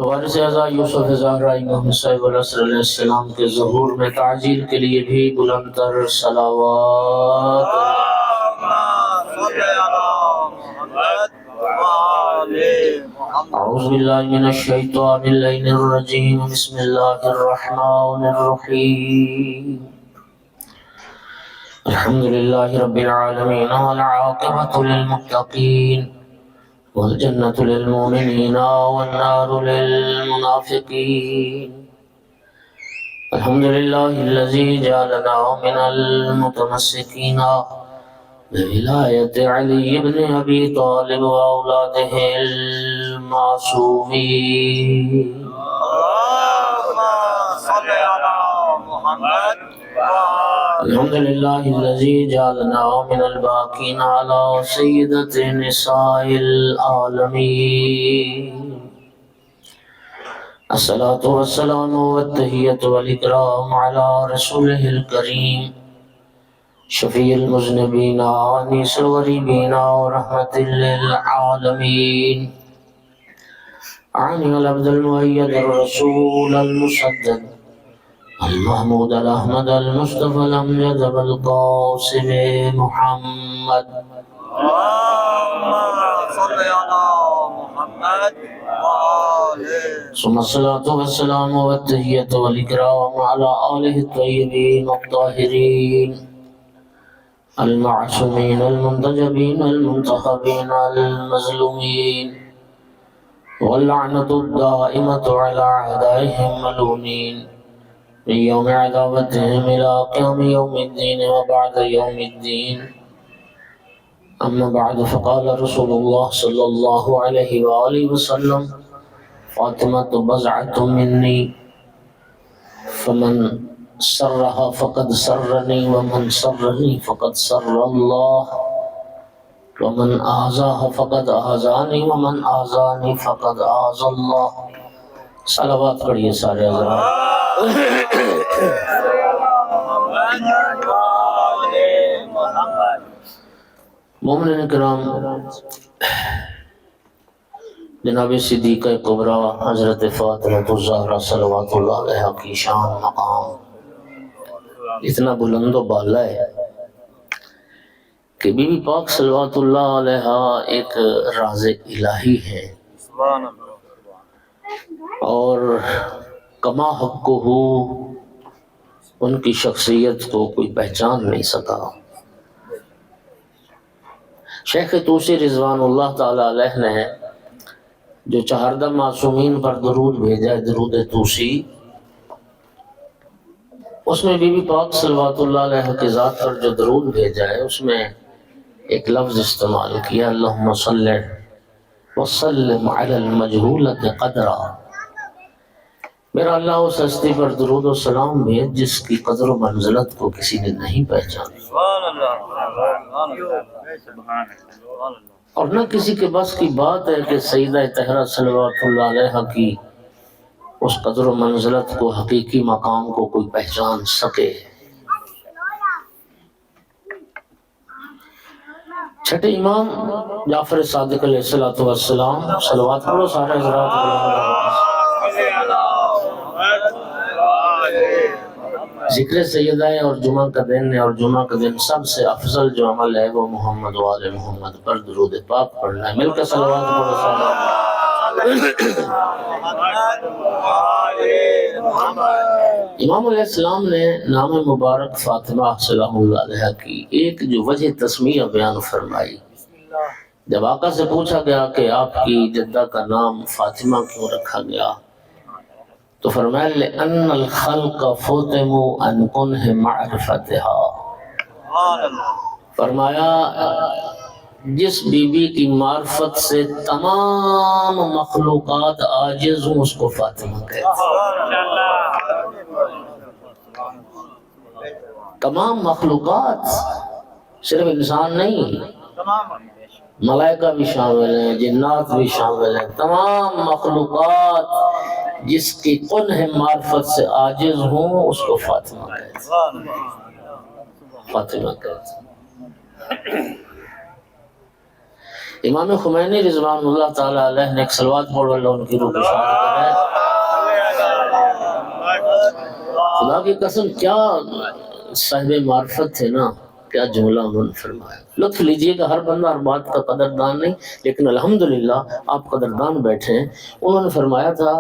وارث اعلیٰ یوسف زہرا محمد صاحب علیہ السلام کے ظہور میں تعجیل کے لیے بھی بلند تر صلوات اعوذ باللہ من الشیطان اللعین الرجیم بسم اللہ الرحمن الرحیم الحمدللہ رب العالمین والعاقبۃ للمتقین والجنة للمؤمنين والنار للمنافقين الحمد لله الذي جعلنا من المتمسكين بولاية علي بن أبي طالب وأولاده المعصومين اللهم صل على محمد الحمد لله الذي جعلنا من الباقين على سيدة نساء العالمين الصلاة والسلام والتحية والإكرام على رسوله الكريم شفيع المذنبين وأنيس الغريبين ورحمة للعالمين عني العبد المؤيد الرسول المسدد المحمود الأحمد المصطفى الأمجد القاسم محمد اللهم صل على محمد ثم الصلاة والسلام والتحية والإكرام على آله الطيبين الطاهرين المعصومين المنتجبين المنتخبين المظلومين واللعنة الدائمة على أعدائهم ملعونين من يوم عداوتهم إلى قيام يوم الدين وبعد يوم الدين أما بعد فقال رسول الله صلى الله عليه وآله وسلم فاطمة بضعة مني فمن سرها فقد سرني ومن سرني فقد سر الله ومن آذاها فقد آذاني ومن آذاني فقد آذى الله صلوات پڑھیے سارے حضرات مومنین کرام، جناب صدیقہ کبریٰ حضرت فاطمہ الزہرا صلوات اللہ علیہا کی شان مقام اتنا بلند و بالا ہے کہ بی بی پاک صلوات اللہ علیہا ایک راز الہی ہے اور کما حق ہو ان کی شخصیت کو کوئی پہچان نہیں سکا۔ شیخ طوسی رضوان اللہ تعالی علیہ نے جو چہاردہ معصومین پر درود بھیجا ہے، درود طوسی، اس میں بی بی پاک صلوات اللہ علیہ کی ذات پر جو درود بھیجا ہے اس میں ایک لفظ استعمال کیا، اللہم صلی وسلم علی المجہولۃ قدرہ، میرا اللہ اس ہستی پر درود و سلام بھیج جس کی قدر و منزلت کو کسی نے نہیں پہچانا اور نہ کسی کے بس کی بات ہے کہ سیدہ طاہرہ صلوات اللہ علیہ کی اس قدر و منزلت کو، حقیقی مقام کو کوئی پہچان سکے۔ چھٹے امام جعفر صادق علیہ السلام، صلوات پڑھو سارے حضرات۔ ذکر سیدہ ہے اور جمعہ کا دن ہے، اور جمعہ کا دن سب سے افضل جو عمل ہے وہ محمد و آل محمد پر درود پاک پڑھنا ہے۔ مل کر صلوات پڑھو سارے۔ امام علیہ السلام نے نام مبارک فاطمہ سلام اللہ علیہ کی ایک جو وجہ تسمیہ بیان فرمائی۔ جب آقا سے پوچھا گیا کہ آپ کی جدہ کا نام فاطمہ کیوں رکھا گیا تو فرمایا لِأَنَّ الْخَلْقَ فُتِمُوا عَنْ كُنْهِ مَعْرِفَتِهَا، فرمایا جس بی بی کی معرفت سے تمام مخلوقات عاجز ہوں اس کو فاطمہ کہتے ہیں۔ تمام مخلوقات، صرف انسان نہیں، ملائکہ بھی شامل ہیں، جنات بھی شامل ہیں، تمام مخلوقات جس کی کنہ معرفت سے عاجز ہوں اس کو فاطمہ کہتے ہیں۔ فاطمہ کہتے ہیں۔ امام خمینی رضوان اللہ تعالیٰ علیہ نے ایک صلوات پڑھو اللہ ان کی روح کو شاد کرے. خدا کی قسم کیا صاحب معرفت تھے نا، کیا جملہ انہوں نے فرمایا. لطف لیجئے گا، ہر بندہ ہر بات کا قدردان نہیں، لیکن الحمدللہ آپ قدردان بیٹھے ہیں. انہوں نے فرمایا تھا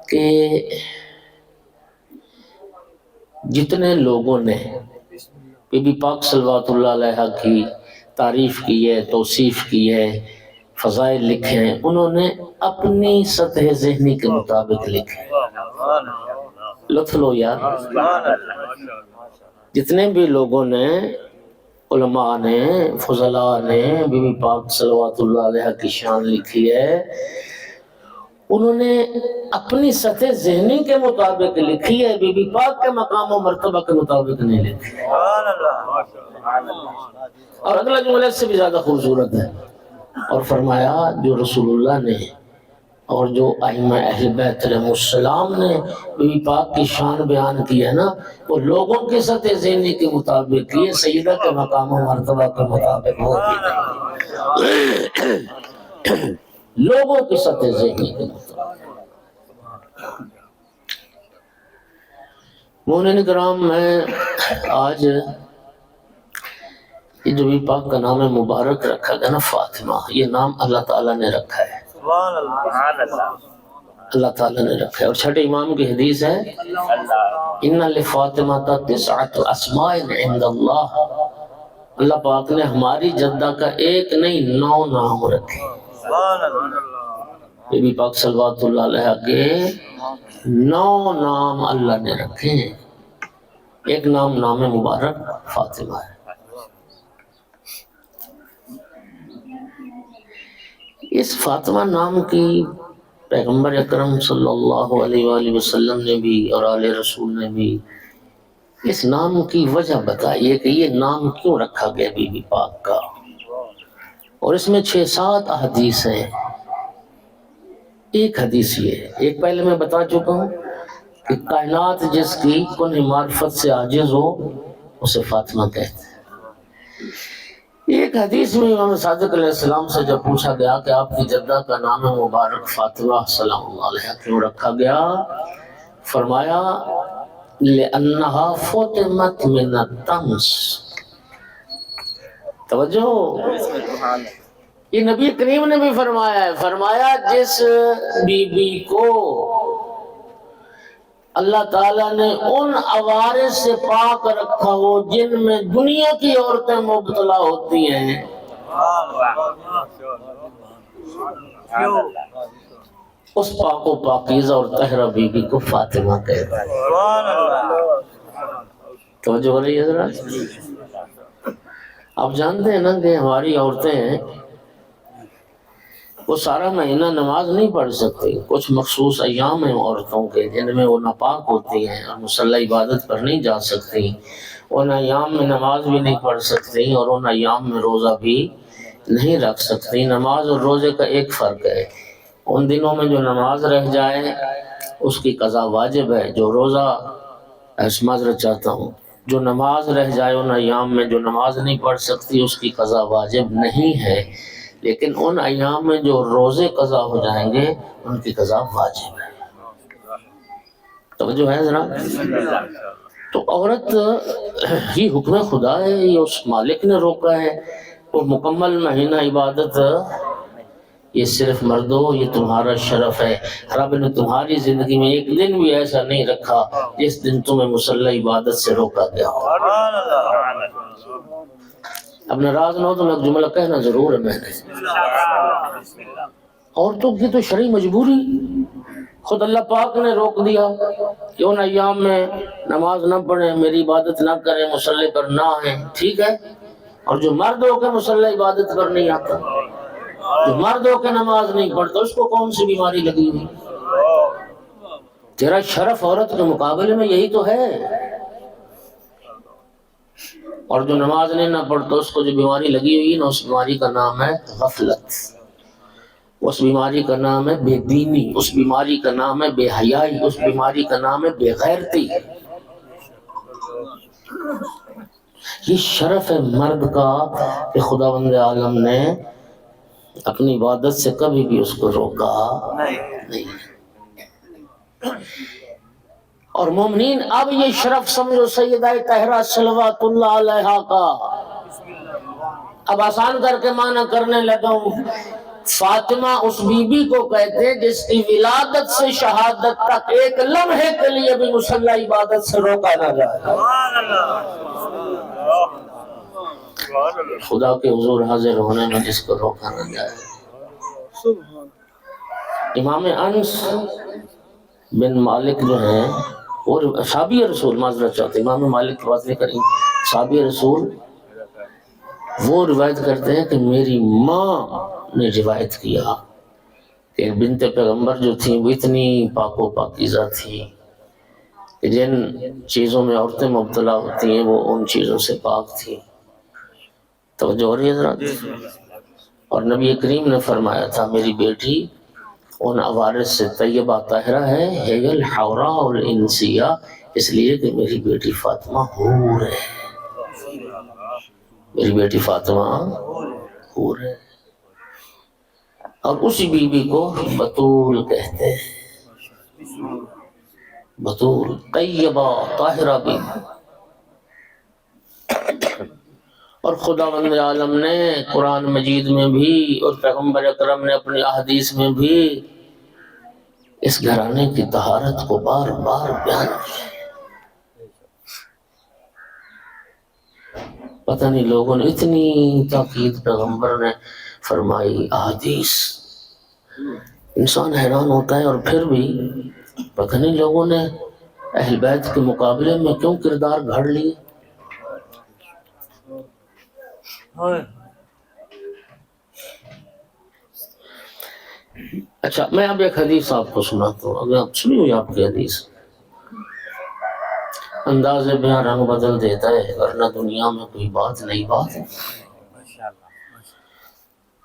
کہ جتنے لوگوں نے بی بی پاک صلوات اللہ علیہ کی تعریف کی ہے، توصیف کی ہے، فضائل لکھے ہیں، انہوں نے اپنی سطح ذہنی کے مطابق لکھے. لطف لو یار. جتنے بھی لوگوں نے، علماء نے، فضلاء نے بی بی پاک صلوات اللہ علیہ کی شان لکھی ہے، انہوں نے اپنی سطح ذہنی کے مطابق لکھی ہے، بی بی پاک کے مقام و مرتبہ کے مطابق نہیں لکھی. اور اگلا جملہ اس سے بھی زیادہ خوبصورت ہے، اور فرمایا جو رسول اللہ نے اور جو ائمہ اہل بیت علیہ السلام نے بی بی پاک کی شان بیان کی ہے نا، وہ لوگوں کی سطح ذہنی کے مطابق کی ہے، سیدہ کے مقام و مرتبہ کے مطابق ہوتی نہیں. لوگوں کی سطح ذہنی کے مطابق. مومنین کرام، میں آج یہ جو بی پاک کا نام مبارک رکھا گیا نا فاطمہ، یہ نام اللہ تعالیٰ نے رکھا ہے، اللہ تعالیٰ نے رکھا ہے. اور چھٹے امام کی حدیث ہے ان لفاطمہ تسعۃ اسماء عند اللہ، اللہ پاک نے ہماری جدہ کا ایک نہیں 9 نام رکھے. بی بی پاک صلوات اللہ علیہ کے 9 نام اللہ نے رکھے ہیں. ایک نام مبارک فاطمہ ہے. اس فاطمہ نام کی پیغمبر اکرم صلی اللہ علیہ وآلہ وسلم نے بھی اور آل رسول نے بھی اس نام کی وجہ بتائی ہے کہ یہ نام کیوں رکھا گیا بی بی پاک کا. اور اس میں 6-7 احادیث ہیں. ایک حدیث یہ ہے، ایک پہلے میں بتا چکا ہوں کہ کائنات جس کی کنہ معرفت سے عاجز ہو اسے فاطمہ کہتے ہیں. ایک حدیث میں امام صادق علیہ السلام سے جب پوچھا گیا کہ آپ کی جدہ کا نام مبارک فاطمہ سلام اللہ علیہ کیوں رکھا گیا، فرمایا لِأَنَّهَا فُطِمَتْ مِنَ الطَّمْسِ. توجہ، یہ نبی کریم نے بھی فرمایا ہے، فرمایا جس بی بی کو اللہ تعالیٰ نے ان عوارض سے پاک رکھا ہو جن میں دنیا کی عورتیں مبتلا ہوتی ہیں، اس پاک و پاکیزہ اور طاہرہ بی بی کو فاطمہ کہتے ہیں. توجہ ہو رہی ہے ذرا؟ آپ جانتے ہیں نا کہ ہماری عورتیں وہ سارا مہینہ نماز نہیں پڑھ سکتی. کچھ مخصوص ایام ہیں عورتوں کے جن میں وہ ناپاک ہوتی ہیں اور مصلی عبادت پر نہیں جا سکتی. ان ایام میں نماز بھی نہیں پڑھ سکتی اور ان ایام میں روزہ بھی نہیں رکھ سکتی. نماز اور روزے کا ایک فرق ہے، ان دنوں میں جو نماز رہ جائے اس کی قضا واجب ہے. جو روزہ، معذرت چاہتا ہوں، جو نماز رہ جائے ان ایام میں جو نماز نہیں پڑھ سکتی اس کی قضا واجب نہیں ہے، لیکن ان ایام میں جو روزے قضا ہو جائیں گے ان کی قضا واجب ہے. توجہ ہے ذرا؟ تو عورت یہ حکم خدا ہے، یہ اس مالک نے روکا ہے. وہ مکمل مہینہ عبادت یہ صرف مردوں، یہ تمہارا شرف ہے. رب نے تمہاری زندگی میں ایک دن بھی ایسا نہیں رکھا جس دن تمہیں مصلی عبادت سے روکا گیا ہو. اب ناراض نہ ہو تو میں ایک جملہ کہنا ضرور ہے. میں نے عورتوں کی تو شرعی مجبوری، خود اللہ پاک نے روک دیا کہ ان ایام میں نماز نہ پڑھیں، میری عبادت نہ کریں، مصلی پر نہ آئیں. ٹھیک ہے، اور جو مرد ہو کے مصلی عبادت پر نہیں آتا، جو مرد ہو کے نماز نہیں پڑھتا، اس کو کون سی بیماری لگی ہوئی؟ تیرا شرف عورت کے مقابلے میں یہی تو ہے. اور جو نماز نہیں نہ پڑھتا اس کو جو بیماری لگی ہوئی نا، اس بیماری کا نام ہے غفلت، اس بیماری کا نام ہے بے دینی، اس بیماری کا نام ہے بے حیائی، اس بیماری کا نام ہے بے غیرتی. یہ شرف ہے مرد کا کہ خداوند عالم نے اپنی عبادت سے کبھی بھی اس کو روکا نہیں۔ اور مومنین اب یہ شرف سمجھو سیدہ طاہرہ صلوات اللہ علیہا کا، اب آسان کر کے معنی کرنے لگا ہوں۔ فاطمہ اس بی بی کو کہتے ہیں جس کی ولادت سے شہادت تک ایک لمحے کے لیے بھی مصلی عبادت سے روکا نہ جائے، خدا کے حضور حاضر ہونے میں جس کو روکا نہ جائے۔ امام انس بن مالک جو ہیں اور صحابی رسول، معذرت چاہتے امام مالک کی بات نہیں کریں، صحابی رسول وہ روایت کرتے ہیں کہ میری ماں نے روایت کیا کہ بنت پیغمبر جو تھیں وہ اتنی پاک و پاکیزہ تھی کہ جن چیزوں میں عورتیں مبتلا ہوتی ہیں وہ ان چیزوں سے پاک تھی۔ توجہ ہو رہی ہے حضرات؟ اور نبی کریم نے فرمایا تھا میری بیٹی ان عوارض سے طیبہ طاہرہ ہے، ہی الحوراء الانسیہ، اس لیے کہ میری بیٹی فاطمہ حور ہے، میری بیٹی فاطمہ حور ہے۔ اور اسی بی بی کو بطول کہتے ہیں، بطول طیبہ طاہرہ بھی۔ اور خداوند عالم نے قرآن مجید میں بھی اور پیغمبر اکرم نے اپنی احادیث میں بھی اس گھرانے کی طہارت کو بار بار بیان کیا۔ پتہ نہیں لوگوں نے اتنی تاکید پیغمبر نے فرمائی، احادیث، انسان حیران ہوتا ہے۔ اور پھر بھی پتہ نہیں لوگوں نے اہل بیت کے مقابلے میں کیوں کردار گھڑ لیے۔ اچھا میں اب ایک حدیث آپ کو سناتا ہوں، اگر آپ سنی ہوئی آپ کی حدیث، انداز بیاں رنگ بدل دیتا ہے ورنہ دنیا میں کوئی بات نہیں بات ہے۔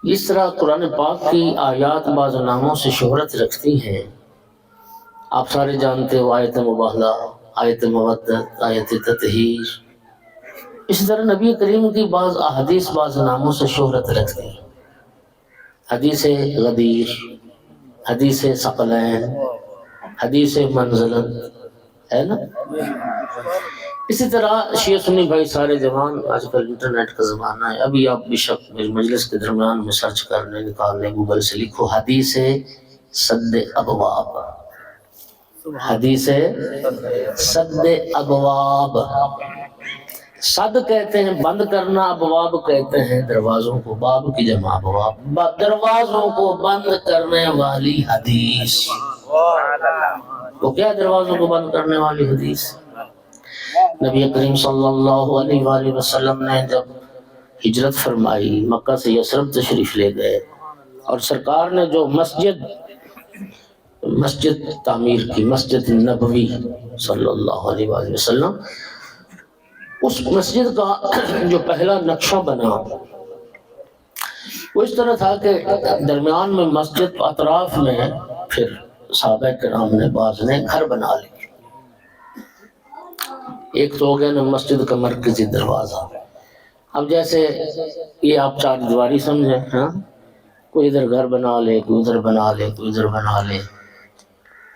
جس طرح قرآن پاک کی آیات بعض ناموں سے شہرت رکھتی ہیں، آپ سارے جانتے ہو، آیت مباہلہ، آیت مودت، آیت تطہیر، اسی طرح نبی کریم کی بعض احادیث بعض ناموں سے شہرت رکھتی ہیں، حدیث غدیر، حدیث ثقلین، حدیث منزلت، ہے نا؟ اسی طرح شیعہ سنی بھائی سارے جوان، آج کل انٹرنیٹ کا زمانہ ہے، ابھی آپ بشک میری مجلس کے درمیان میں سرچ کرنے نکالنے گوگل سے لکھو حدیث سد ابواب، حدیث سد ابواب۔ صد کہتے ہیں بند کرنا، ابواب کہتے ہیں دروازوں کو، باب کی جمع ابواب، دروازوں کو بند کرنے والی حدیث۔ وہ کیا دروازوں کو بند کرنے والی حدیث؟ نبی کریم صلی اللہ علیہ وآلہ وسلم نے جب ہجرت فرمائی، مکہ سے یثرب تشریف لے گئے، اور سرکار نے جو مسجد تعمیر کی، مسجد نبوی صلی اللہ علیہ وآلہ وسلم، اس مسجد کا جو پہلا نقشہ بنا وہ اس طرح تھا کہ درمیان میں مسجد، اطراف میں پھر صحابہ کرام نے بعض نے گھر بنا لی۔ ایک تو ہو گیا نا مسجد کا مرکزی دروازہ، اب جیسے یہ آپ چار دیواری سمجھیں، ہاں، کوئی ادھر گھر بنا لے، کوئی ادھر بنا لے، کوئی ادھر بنا لے۔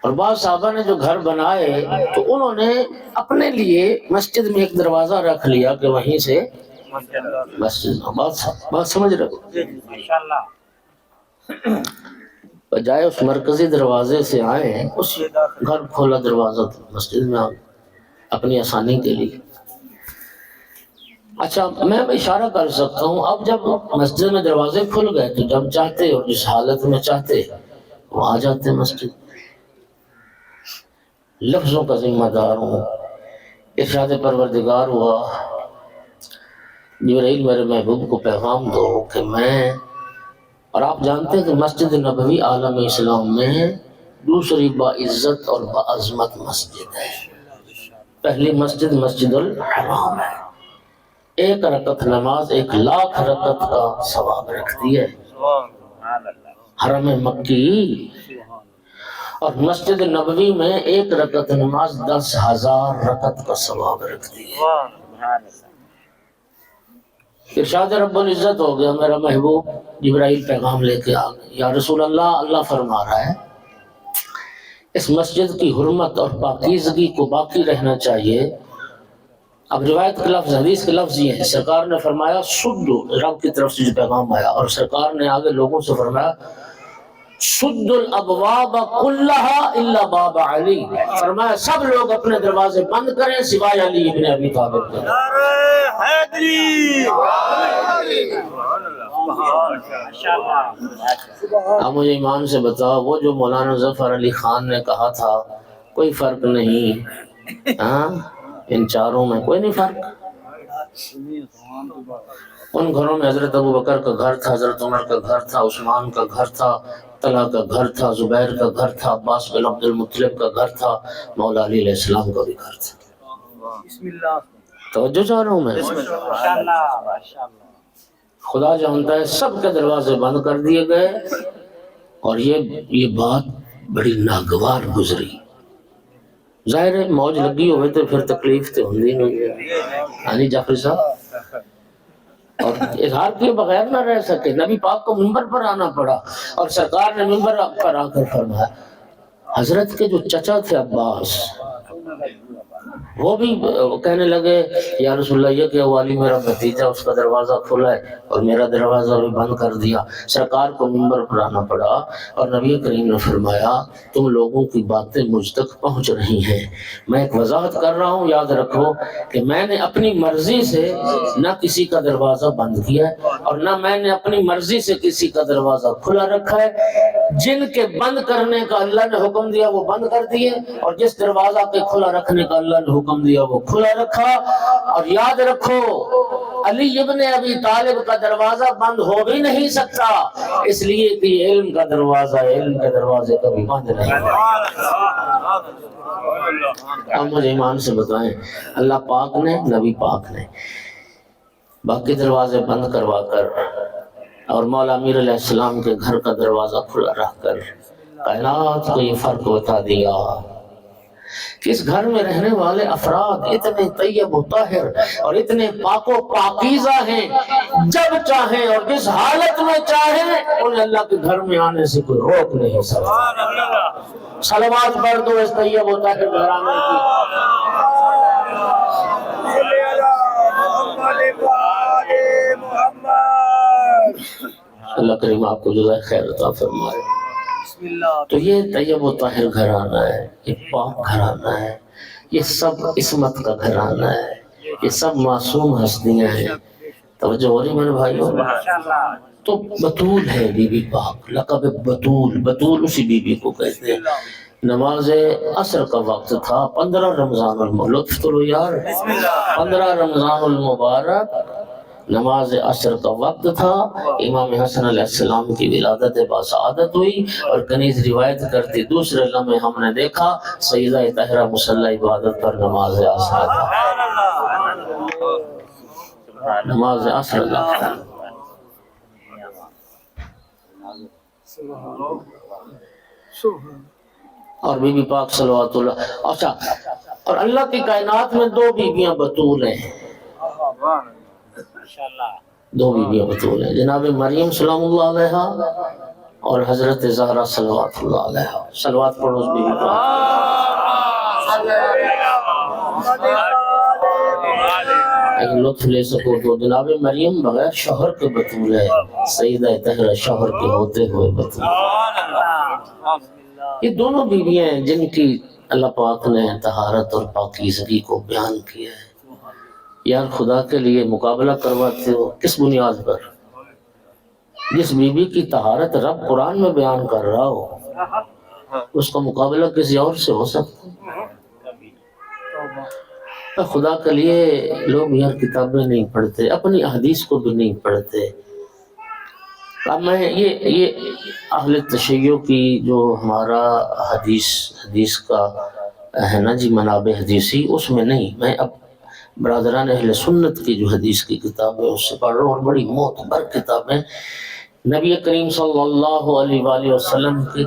اور بعض صحابہ نے جو گھر بنائے تو انہوں نے اپنے لیے مسجد میں ایک دروازہ رکھ لیا کہ وہیں سے مسجد، بات سمجھ رہے ہو؟ بجائے اس مرکزی دروازے سے آئے، اس گھر کھولا دروازہ مسجد میں آئے اپنی آسانی کے لیے۔ اچھا میں اشارہ کر سکتا ہوں، اب جب مسجد میں دروازے کھل گئے تو جب چاہتے اور جس حالت میں چاہتے وہ آ جاتے مسجد۔ لفظوں کا ذمہ دار ہوں، ارشاد پروردگار ہوا، جبرائیل میرے محبوب کو پیغام دو کہ میں، اور آپ جانتے ہیں کہ مسجد نبوی عالم اسلام میں دوسری باعزت اور باعظمت مسجد ہے۔ پہلی مسجد مسجد الحرام ہے، ایک رکعت نماز 1,00,000 رکعت کا ثواب رکھتی ہے، حرم مکی۔ اور مسجد نبوی میں ایک رکعت نماز 10,000 رکعت کا ثواب رکھتی ہے۔ ارشاد رب العزت ہو گیا، میرا محبوب جبرائیل پیغام لے کے آ گئے، یا رسول اللہ، اللہ فرما رہا ہے اس مسجد کی حرمت اور پاکیزگی کو باقی رہنا چاہیے۔ اب روایت کے لفظ، حدیث کے لفظ یہ ہے، سرکار نے فرمایا سدو، رب کی طرف سے جو پیغام آیا، اور سرکار نے آگے لوگوں سے فرمایا سد الابواب کلہا الا باب علی، فرمایا سب لوگ اپنے دروازے بند کریں سوائے علی ابن ابی طالب کے۔ نعرہ حیدری، اب مجھے ایمان سے بتاؤ، وہ جو مولانا ظفر علی خان نے کہا تھا کوئی فرق نہیں، ہاں ان چاروں میں کوئی نہیں فرق، ان گھروں میں حضرت ابو بکر کا گھر تھا، حضرت عمر کا گھر تھا، عثمان کا گھر تھا، طلحہ کا گھر تھا، زبیر کا گھر تھا، عباس بن عبد المطلب کا گھر تھا، مولا علی علیہ السلام کا بھی گھر تھا۔ توجہ چاہ رہا ہوں میں، خدا جانتا ہے سب کے دروازے بند کر دیے گئے، اور یہ بات بڑی ناگوار گزری۔ ظاہر ہے موج لگی ہوئے تو پھر تکلیف تو ہوندی نہیں ہے، ہانی جعفری صاحب، اور اظہار کیے بغیر نہ رہ سکے، نبی پاک کو منبر پر آنا پڑا، اور سرکار نے منبر پر آ کر فرمایا، حضرت کے جو چچا تھے عباس، وہ بھی کہنے لگے یا رسول اللہ یہ کہ والی میرا بھتیجا، اس کا دروازہ کھلا ہے اور میرا دروازہ بھی بند کر دیا۔ سرکار کو منبر پر آنا پڑا، اور نبی کریم نے فرمایا تم لوگوں کی باتیں مجھ تک پہنچ رہی ہیں، میں ایک وضاحت کر رہا ہوں، یاد رکھو کہ میں نے اپنی مرضی سے نہ کسی کا دروازہ بند کیا ہے، اور نہ میں نے اپنی مرضی سے کسی کا دروازہ کھلا رکھا ہے۔ جن کے بند کرنے کا اللہ نے حکم دیا وہ بند کر دیے، اور جس دروازہ کے کھلا رکھنے کا اللہ نے حکم دیا وہ کھلا رکھا۔ اور یاد رکھو علی ابن ابی طالب کا دروازہ بند ہو بھی نہیں سکتا، اس لیے کہ علم کا دروازہ ہے، علم کے دروازے کبھی بند نہیں۔ اب مجھے ایمان سے بتائیں، اللہ پاک نے، نبی پاک نے باقی دروازے بند کروا کر اور مولا امیر علیہ السلام کے گھر کا دروازہ کھلا رکھ کر کائنات کو یہ فرق بتا دیا کہ اس گھر میں رہنے والے افراد اتنے طیب و طاہر اور اتنے پاک و پاکیزہ ہیں، جب چاہیں اور جس حالت میں چاہیں انہیں اللہ کے گھر میں آنے سے کوئی روک نہیں سکتا۔ صلوات پڑھ دو اس طیب و طاہر گھرانے کی۔ اللہ کریم آپ کو جزائے خیر عطا فرمائے۔ تو یہ طیب و طاہر گھرانہ ہے، یہ پاک گھرانہ ہے، یہ سب عصمت کا گھرانہ ہے، یہ سب معصوم ہستیاں ہیں۔ توجہ ہو رہی میرے بھائیوں؟ تو بطول ہے بی بی پاک، لقب بطول، بطول اسی بی بی کو کہتے ہیں۔ نماز عصر کا وقت تھا، 15 رمضان المبارک، تو لو یار 15 رمضان المبارک نماز عصر کا وقت تھا، امام حسن علیہ السلام کی ولادت باسعادت ہوئی، اور کنیز روایت کرتی دوسرے لمحے ہم نے دیکھا سیدہ طاہرہ مصلی عبادت پر نماز عصر نماز عصر کا۔ اور بی بی پاک صلوات اللہ، اچھا، اور اللہ کی کائنات میں 2 بیویاں بطول ہیں، 2 بیویاں بطول ہیں، جناب مریم سلام اللہ علیہا اور حضرت زہرا صلوات اللہ علیہا۔ صلوات پڑھو اس بی بی پاک۔ اگر لطف لے سکو تو جناب مریم بغیر شوہر کے بطول ہے، سیدہ طاہرہ شوہر کے ہوتے ہوئے بطول۔ یہ دونوں بیویاں ہیں جن کی اللہ پاک نے طہارت اور پاکیزگی کو بیان کیا ہے۔ یار خدا کے لیے مقابلہ کرواتے ہو کس بنیاد پر؟ جس بی بی کی طہارت رب قرآن میں بیان کر رہا ہو، اس کا مقابلہ کسی اور سے ہو سکتا ہے؟ خدا کے لیے لوگ یار کتابیں نہیں پڑھتے، اپنی احادیث کو بھی نہیں پڑھتے۔ اب میں یہ اہل تشیع کی جو ہمارا حدیث کا ہے نا جی، منابع حدیثی، اس میں نہیں، میں اب برادران اہل سنت کی جو حدیث کی کتابیں اس سے پڑھ رہا ہوں، اور بڑی معتبر کتابیں نبی کریم صلی اللہ علیہ وآلہ وسلم کی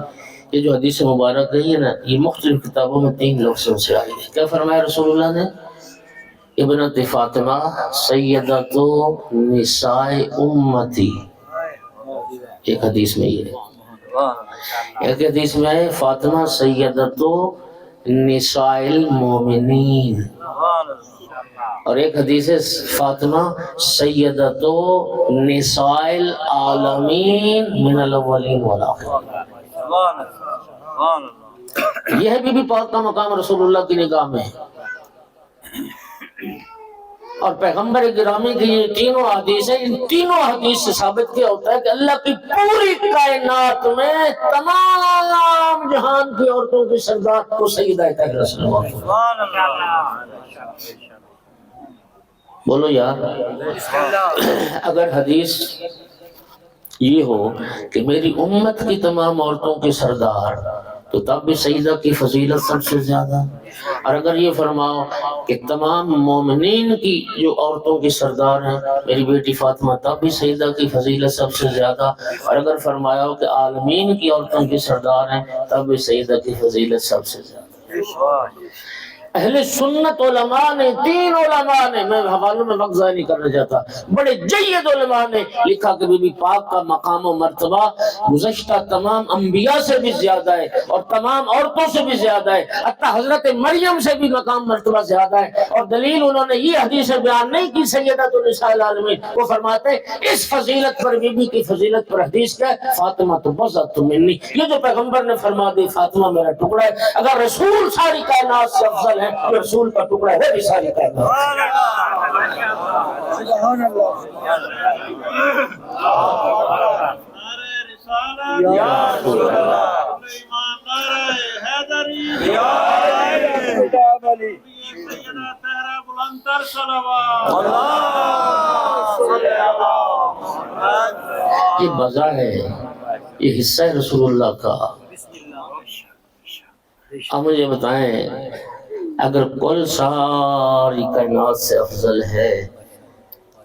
یہ جو حدیث مبارک ہے نا، یہ مختلف کتابوں میں 3 لفظوں سے آئی ہے۔ کیا فرمایا رسول اللہ نے؟ ابنت فاطمہ سیدۃ نساء امتی، ایک حدیث میں یہ ہے، ایک حدیث میں ہے فاطمہ سیدۃ نساء المومنین، اور ایک حدیث ہے فاطمہ سیدۃ نساء العالمین من الاولین والآخرین۔ یہ ہے بی بی پاک کا مقام رسول اللہ کی نگاہ میں، اور پیغمبر گرامی کی یہ تینوں حدیث ہیں، ان تینوں حدیث سے ثابت کیا ہوتا ہے کہ اللہ کی پوری کائنات میں تمام جہان کی عورتوں کی سردار کو سیدہ طاہرہ صلی اللہ علیہ وسلم۔ بولو یار، اگر حدیث یہ ہو کہ میری امت کی تمام عورتوں کے سردار، تو تب بھی سیدہ کی فضیلت سب سے زیادہ، اور اگر یہ فرماؤ کہ تمام مومنین کی جو عورتوں کی سردار ہیں میری بیٹی فاطمہ، تب بھی سیدہ کی فضیلت سب سے زیادہ، اور اگر فرمایا ہو کہ عالمین کی عورتوں کی سردار ہیں تب بھی سیدہ کی فضیلت سب سے زیادہ۔ اہل سنت علماء نے، تین علماء نے، میں حوالوں میں وقت ضائع نہیں کرنا چاہتا، بڑے جید علماء نے لکھا کہ بی بی پاک کا مقام و مرتبہ گزشتہ تمام انبیاء سے بھی زیادہ ہے اور تمام عورتوں سے بھی زیادہ ہے، حتیٰ حضرت مریم سے بھی مقام مرتبہ زیادہ ہے، اور دلیل انہوں نے یہ حدیث بیان نہیں کی سیدۃ نساء العالمین، وہ فرماتے ہیں اس فضیلت پر، بی بی کی فضیلت پر حدیث کیا ہے؟ فاطمہ تو بضعۃ منی، یہ جو پیغمبر نے فرما دی فاطمہ میرا ٹکڑا ہے، اگر رسول ساری کائنات سے افضل ہے تو رسول کا ٹکڑا ہے بھی ساری کائنات۔ سبحان اللہ، یا رسول اللہ، یہ مزہ ہے، یہ حصہ ہے رسول اللہ کا۔ اب مجھے بتائیں، اگر کل ساری کائنات سے افضل ہے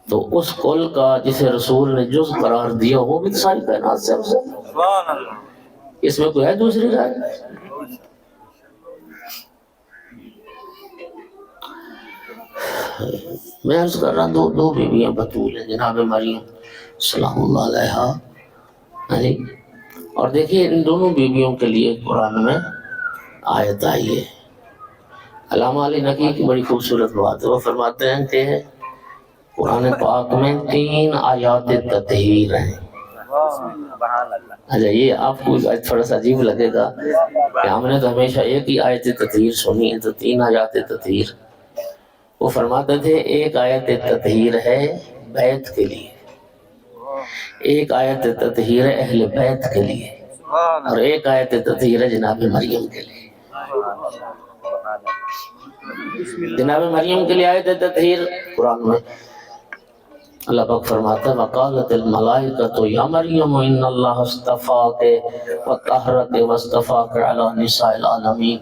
تو اس کل کا جسے رسول نے جز قرار دیا وہ بھی ساری کائنات سے افضل ہے، اس میں کوئی ہے دوسری رائے؟ میں عرض کر رہا ہوں، دو بیویاں بطول ہیں، جناب مریم سلام اللہ علیہا، اور دیکھیے ان دونوں بیویوں کے لیے قرآن میں آیت آئی ہے۔ علامہ علی نقی کی بڑی خوبصورت بات ہے، وہ فرماتے ہیں کہ قرآن پاک میں 3 آیات تطہیر ہیں۔ اچھا، یہ آپ کو تھوڑا سا عجیب لگے گا کہ ہم نے تو ہمیشہ ایک ہی آیت تطہیر سنی ہے، تو 3 آیات تطہیر۔ وہ فرماتے تھے ایک آیت تطہیر ہے بیت کے لیے، ایک آیت تطہیر ہے اہل بیت کے لیے، اور ایک آیت تطہیر ہے جناب مریم کے لیے۔ جناب مریم کے لیے آیت تطہیر قرآن میں اللہ پاک فرماتا ہے وقالت الملائکۃ یا مریم ان اللہ اصطفاک وطہرک واصطفاک علی نساء العالمین۔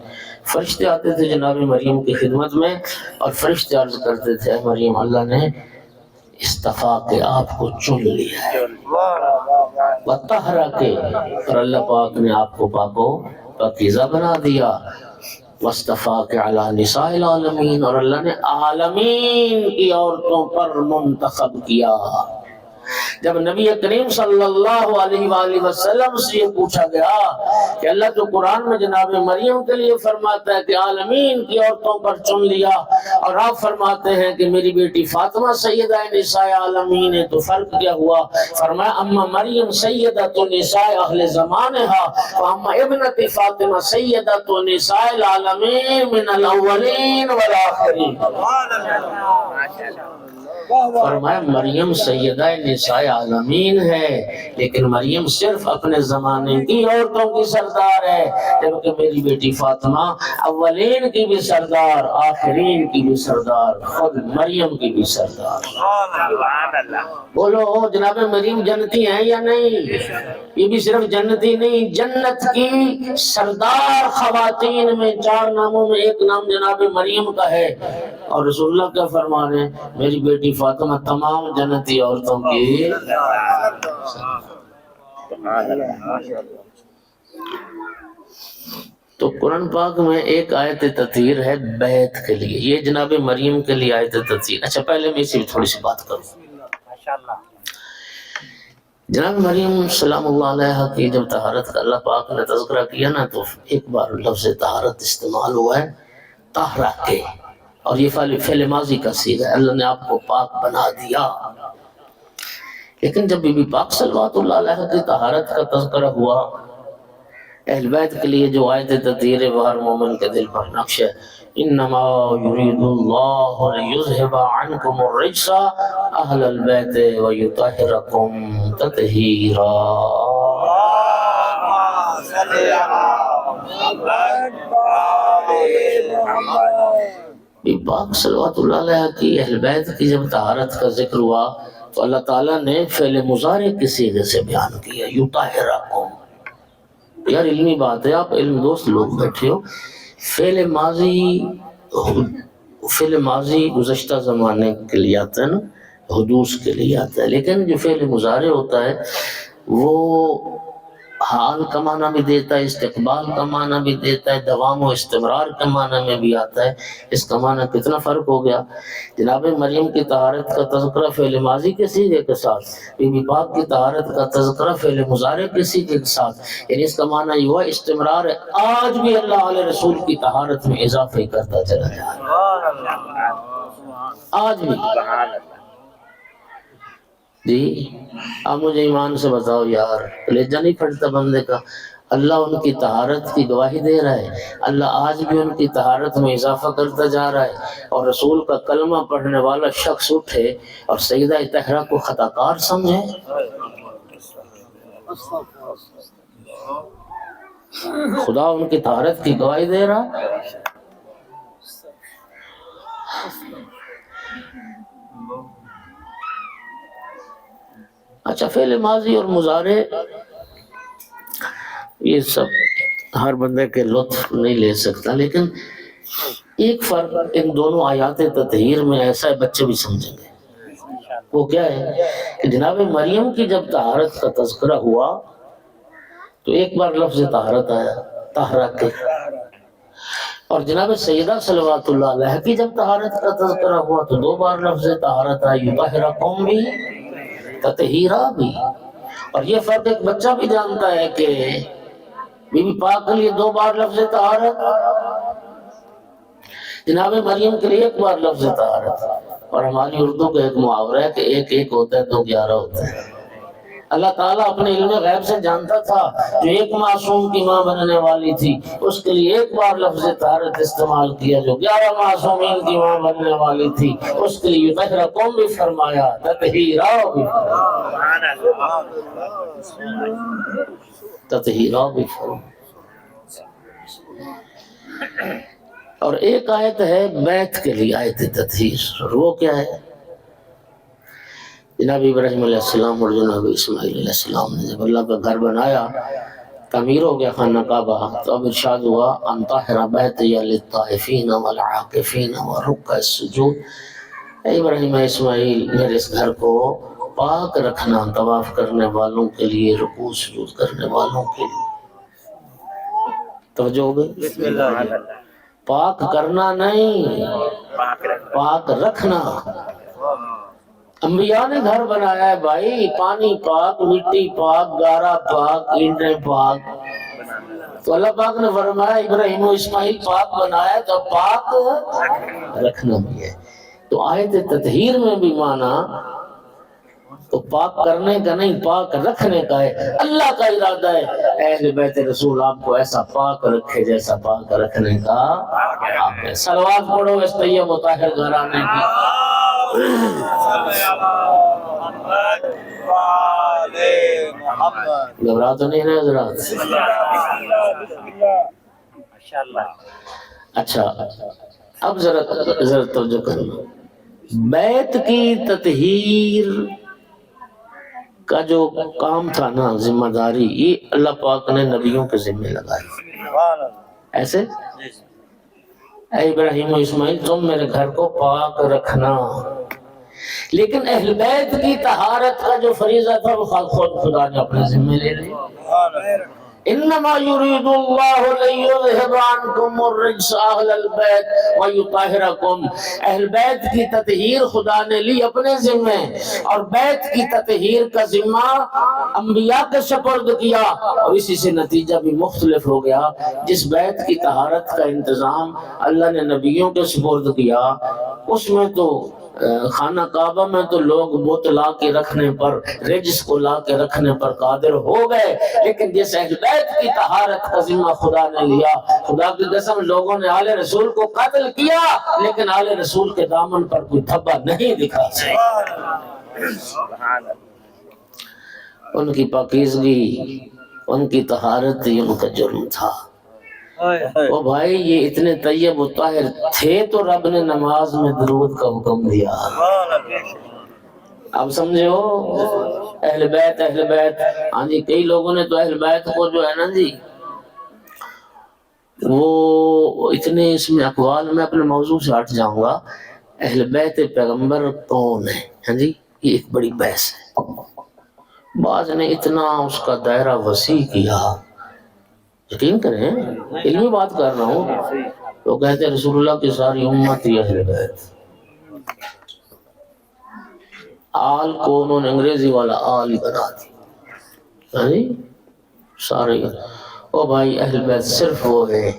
فرشتے آتے تھے جناب مریم کی خدمت میں اور فرشتے عرض کرتے تھے اے مریم اللہ نے استفا کے آپ کو چن لیا ہے، وطہرک، اور اللہ پاک نے آپ کو پاک و پاکیزہ بنا دیا، واصطفاک علی نساء العالمین، اور اللہ نے عالمین کی عورتوں پر منتخب کیا۔ جب نبی کریم صلی اللہ علیہ وآلہ وسلم سے یہ پوچھا گیا کہ اللہ تو قرآن میں جناب مریم کے لیے فرماتا ہے کہ عالمین کی عورتوں پر چن لیا، اور آپ فرماتے ہیں کہ میری بیٹی فاطمہ سیدہ نساء عالمین ہے، تو فرق کیا ہوا؟ فرمایا اما مریم سیدۃ نساء اہل زمانہا واما ابنت فاطمہ سیدۃ نساء العالمین من الاولین والآخرین۔ فرمایا مریم سیدہ نساء عالمین ہے، لیکن مریم صرف اپنے زمانے کی عورتوں کی سردار ہے، جبکہ میری بیٹی فاطمہ اولین کی بھی سردار، آخرین کی بھی سردار، خود مریم کی بھی سردار۔ بولو جناب مریم جنتی ہیں یا نہیں؟ یہ بھی صرف جنتی نہیں، جنت کی سردار خواتین میں 4 ناموں میں ایک نام جناب مریم کا ہے، اور رسول اللہ کیا فرما رہے ہیں؟ میری بیٹی فاطمہ تمام جنتی عورتوں کی۔ تو قرآن پاک میں ایک آیت تطہیر ہے بیت کے لیے، یہ جناب مریم کے لیے آیت تطہیر۔ اچھا پہلے میں اسی تھوڑی سی بات کروں۔ جناب مریم سلام اللہ علیہ کی جب طہارت کا اللہ پاک نے تذکرہ کیا نا، تو ایک بار لفظ طہارت استعمال ہوا ہے طہرا کے، اور یہ فعل ماضی کا صیغہ ہے، اللہ نے آپ کو پاک بنا دیا۔ لیکن جب بی بی پاک صلوات اللہ علیہ کی طہارت کا تذکرہ ہوا، اہل بیت کے لیے جو آیت تطہیر ہے وہ ہر مومن کے دل پر نقش ہے۔ انما یرید اللہ لیذھب عنکم الرجس اہل البیت ویطہرکم تطہیرا۔ بی پاک صلوات اللہ علیہ کی اہل بیت کی جب طہارت کا ذکر ہوا تو اللہ تعالیٰ نے فعل مضارع کے صیغے سے بیان کیا، یطہرکم۔ یار علمی بات ہے، آپ علم دوست لوگ بیٹھے ہو، فعل ماضی گزشتہ زمانے کے لیے آتا ہے نا، حدوث کے لیے آتا ہے، لیکن جو فعل مضارع ہوتا ہے وہ حال کا معنی بھی دیتا ہے، استقبال کا معنی بھی دیتا ہے، دوام و استمرار کے معنی میں بھی آتا ہے۔ اس کا معنی کتنا فرق ہو گیا۔ جناب مریم کی طہارت کا تذکرہ فعل ماضی کے صیغے کے ساتھ، بی بی پاک کی طہارت کا تذکرہ فعل مضارع کے صیغے کے ساتھ، یعنی اس کا معنی یہ ہوا استمرار ہے، آج بھی اللہ علیہ رسول کی طہارت میں اضافہ کرتا چلا جا رہا ہے، آج بھی۔ جی آپ مجھے ایمان سے بتاؤ یار، کلیجہ نہیں پھٹتا بندے کا؟ اللہ ان کی طہارت کی گواہی دے رہا ہے، اللہ آج بھی ان کی طہارت میں اضافہ کرتا جا رہا ہے، اور رسول کا کلمہ پڑھنے والا شخص اٹھے اور سیدہ طاہرہ کو خطا کار سمجھے؟ خدا ان کی طہارت کی گواہی دے رہا ہے۔ اچھا فعل ماضی اور مضارع یہ سب ہر بندے کے لطف نہیں لے سکتا، لیکن ایک فرق ان دونوں آیات تطہیر میں ایسا ہے، بچے بھی سمجھیں گے۔ وہ کیا ہے کہ جناب مریم کی جب طہارت کا تذکرہ ہوا تو ایک بار لفظ طہارت آیا طہرا کے، اور جناب سیدہ صلوات اللہ علیہ کی جب طہارت کا تذکرہ ہوا تو دو بار لفظ طہارت آئی، یطہرکم بھی تطہیرا بھی۔ اور یہ فرق ایک بچہ بھی جانتا ہے کہ بی بی پاک کے لیے دو بار لفظ طہارت، جناب مریم کے لیے ایک بار لفظ طہارت۔ اور ہماری اردو کا ایک محاورہ ہے کہ ایک ایک ہوتا ہے تو 11 ہوتا ہے۔ اللہ تعالیٰ اپنے علم غیب سے جانتا تھا جو ایک معصوم کی ماں بننے والی تھی اس کے لیے ایک بار لفظ طہارت استعمال کیا، جو 11 معصومین کی ماں بننے والی تھی اس کے لیے یطہرکم بھی فرمایا، تطہیرا بھی فرمایا، تطہیرا بھی فرمایا۔ اور ایک آیت ہے بیت کے لیے آیت تطہیر، اور وہ کیا ہے؟ جناب ابراہیم علیہ السلام اور جناب اسماعیل علیہ السلام نے جب اللہ کا گھر بنایا، تعمیر ہو گیا خانہ کعبہ، تو اب ارشاد ہوا ان طہر بیتی للطائفین والعاکفین والرکع السجود۔ اے ابراہیم اے اسماعیل، میرے اس گھر کو پاک رکھنا طواف کرنے والوں کے لیے، رکوع سجود کرنے والوں کے لیے۔ توجہ ہو گئی؟ بسم اللہ، پاک کرنا نہیں، پاک رکھنا۔ انبیاء نے گھر بنایا ہے بھائی، پانی پاک، مٹی پاک، گارا پاک، اینٹیں پاک، تو اللہ پاک نے فرمایا ابراہیم و اسماعیل پاک بنایا تو پاک رکھنا بھی ہے۔ تو آیت تطہیر میں بھی مانا تو پاک کرنے کا نہیں، پاک رکھنے کا ہے۔ اللہ کا ارادہ ہے اہل بیت رسول آپ کو ایسا پاک رکھے جیسا پاک رکھنے کا آپ ہے۔ صلوات پڑھو اس طیب و طاہر گھرانے کی۔ گھبرا تو نہیں رہے حضرات؟ اچھا اب ذرا توجہ کرنا، بیت کی تطہیر کا جو کام تھا نا، ذمہ داری، یہ اللہ پاک نے نبیوں کے ذمہ لگائی۔ ایسے اے ابراہیم و اسماعیل تم میرے گھر کو پاک رکھنا، لیکن اہل بیت کی طہارت کا جو فریضہ تھا وہ خود خدا نے اپنے ذمہ لے لیا۔ انما یرید اللہ لیذھب عنکم الرجس اہل البیت ویطہرکم، اہل بیت کی تطہیر خدا نے لی اپنے ذمے، اور بیت کی تطہیر کا ذمہ انبیاء کے سپرد کیا، اور اسی سے نتیجہ بھی مختلف ہو گیا۔ جس بیت کی طہارت کا انتظام اللہ نے نبیوں کے سپرد کیا، اس میں تو خانہ کعبہ میں تو لوگ بت لا کے رکھنے پر، رجس کو لا کے رکھنے پر قادر ہو گئے، لیکن جس اہل بیت کی طہارت کا ذمہ خدا نے لیا، خدا کی قسم لوگوں نے آل رسول کو قتل کیا لیکن آل رسول کے دامن پر کوئی دھبا نہیں دکھا۔ ان کی پاکیزگی، ان کی طہارت ہی ان کا جرم تھا۔ او بھائی یہ اتنے طیب و طاہر تھے تو رب نے نماز میں درود کا حکم دیا۔ اب سمجھو اہل بیت، اہل بیت، ہاں جی کئی لوگوں نے تو اہل بیت کو جو ہے نا جی وہ اتنے اس میں اقوال، میں اپنے موضوع سے ہٹ جاؤں گا۔ اہل بیت پیغمبر کون ہے، ہاں جی یہ ایک بڑی بحث ہے۔ بعض نے اتنا اس کا دائرہ وسیع کیا، یقین کریں علمی بات کر رہا ہوں، تو کہتے ہیں رسول اللہ کی ساری امت ہی اہل بیت۔ آل کو انہوں نے انگریزی والا آل ہی بنا دی، سارے۔ او بھائی اہل بیت صرف وہ ہیں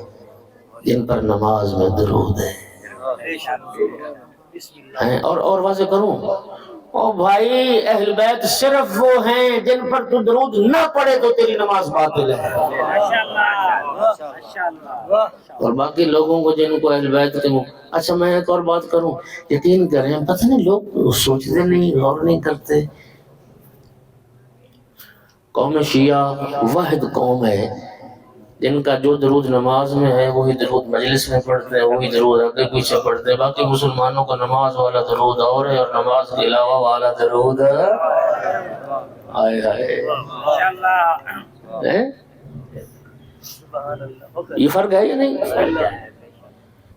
جن پر نماز میں درود ہے۔ اور واضح کروں، او بھائی اہل بیت صرف وہ ہیں جن پر تو درود نہ پڑے تو تیری نماز باطل ہے، اور باقی لوگوں کو جن کو اہل بیت کے اچھا میں ایک اور بات کروں، یقین کریں پتہ نہیں لوگ سوچتے نہیں، غور نہیں کرتے۔ قوم شیعہ واحد قوم ہے جن کا جو درود نماز میں ہے وہی درود مجلس میں پڑھتے ہیں، وہی درود آگے پیچھے پڑھتے ہیں۔ باقی مسلمانوں کا نماز والا درود اور ہے، اور نماز کے علاوہ والا درود آئے ہائے، یہ فرق ہے یا نہیں؟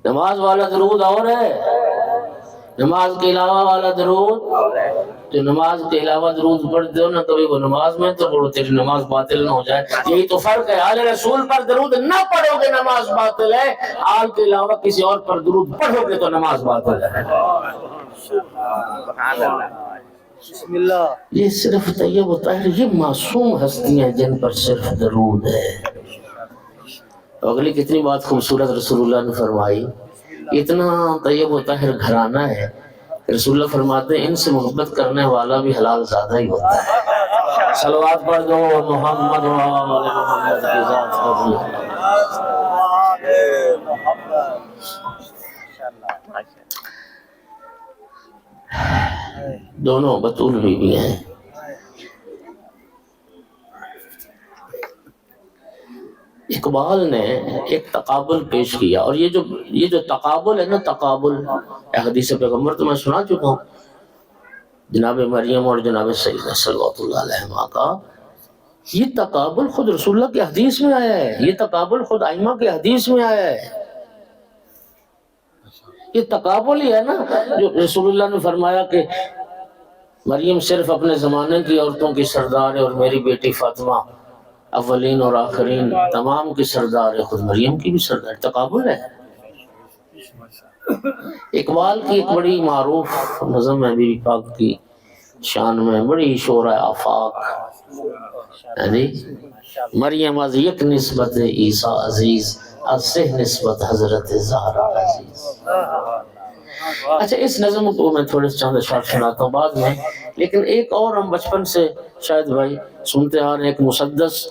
نماز والا درود اور ہے، نماز کے علاوہ والا درود، جو نماز کے علاوہ درود پڑھتے ہو نا کبھی وہ نماز میں تو پڑھو تیری نماز باطل نہ ہو جائے۔ یہی تو فرق ہے، آل رسول پر درود نہ پڑھو گے نماز باطل ہے، آل کے علاوہ کسی اور پر درود پڑھو گے تو نماز باطل ہے۔ بسم اللہ۔ یہ صرف طیب و طاہر، یہ معصوم ہستیاں جن پر صرف درود ہے۔ اگلی کتنی بات خوبصورت رسول اللہ نے فرمائی، اتنا طیب و طاہر گھرانہ ہے، رسول اللہ فرماتے ہیں ان سے محبت کرنے والا بھی حلال زادہ ہی ہوتا ہے۔ صلوات پڑھ دو محمد و آل محمد کی ذات رضی دونوں بطول بیوی ہیں۔ اقبال نے ایک تقابل پیش کیا، اور یہ جو تقابل ہے نا، تقابل حدیث پیغمبر تو میں سنا چکا ہوں، جناب مریم اور جناب سیدہ صلوات اللہ علیہما کا، یہ تقابل خود رسول اللہ کی حدیث میں آیا ہے، یہ تقابل خود ائمہ کی حدیث میں آیا ہے۔ یہ تقابل ہی ہے نا جو رسول اللہ نے فرمایا کہ مریم صرف اپنے زمانے کی عورتوں کی سردار ہے، اور میری بیٹی فاطمہ اولین اور آخرین تمام کی سردار ہے، خود مریم کی بھی سردار۔ تقابل ہے۔ اقبال کی ایک بڑی معروف نظم ہے بی بی پاک کی شان میں، بڑی شورۂ آفاق، یعنی مریم از یک نسبت عیسیٰ عزیز، از سہ نسبت حضرت زہرا عزیز۔ اچھا اس نظم کو میں تھوڑے چند اشعار سناتا ہوں بعد میں، لیکن ایک اور ہم بچپن سے شاید بھائی سنتے آ رہے ہیں، ایک مسدس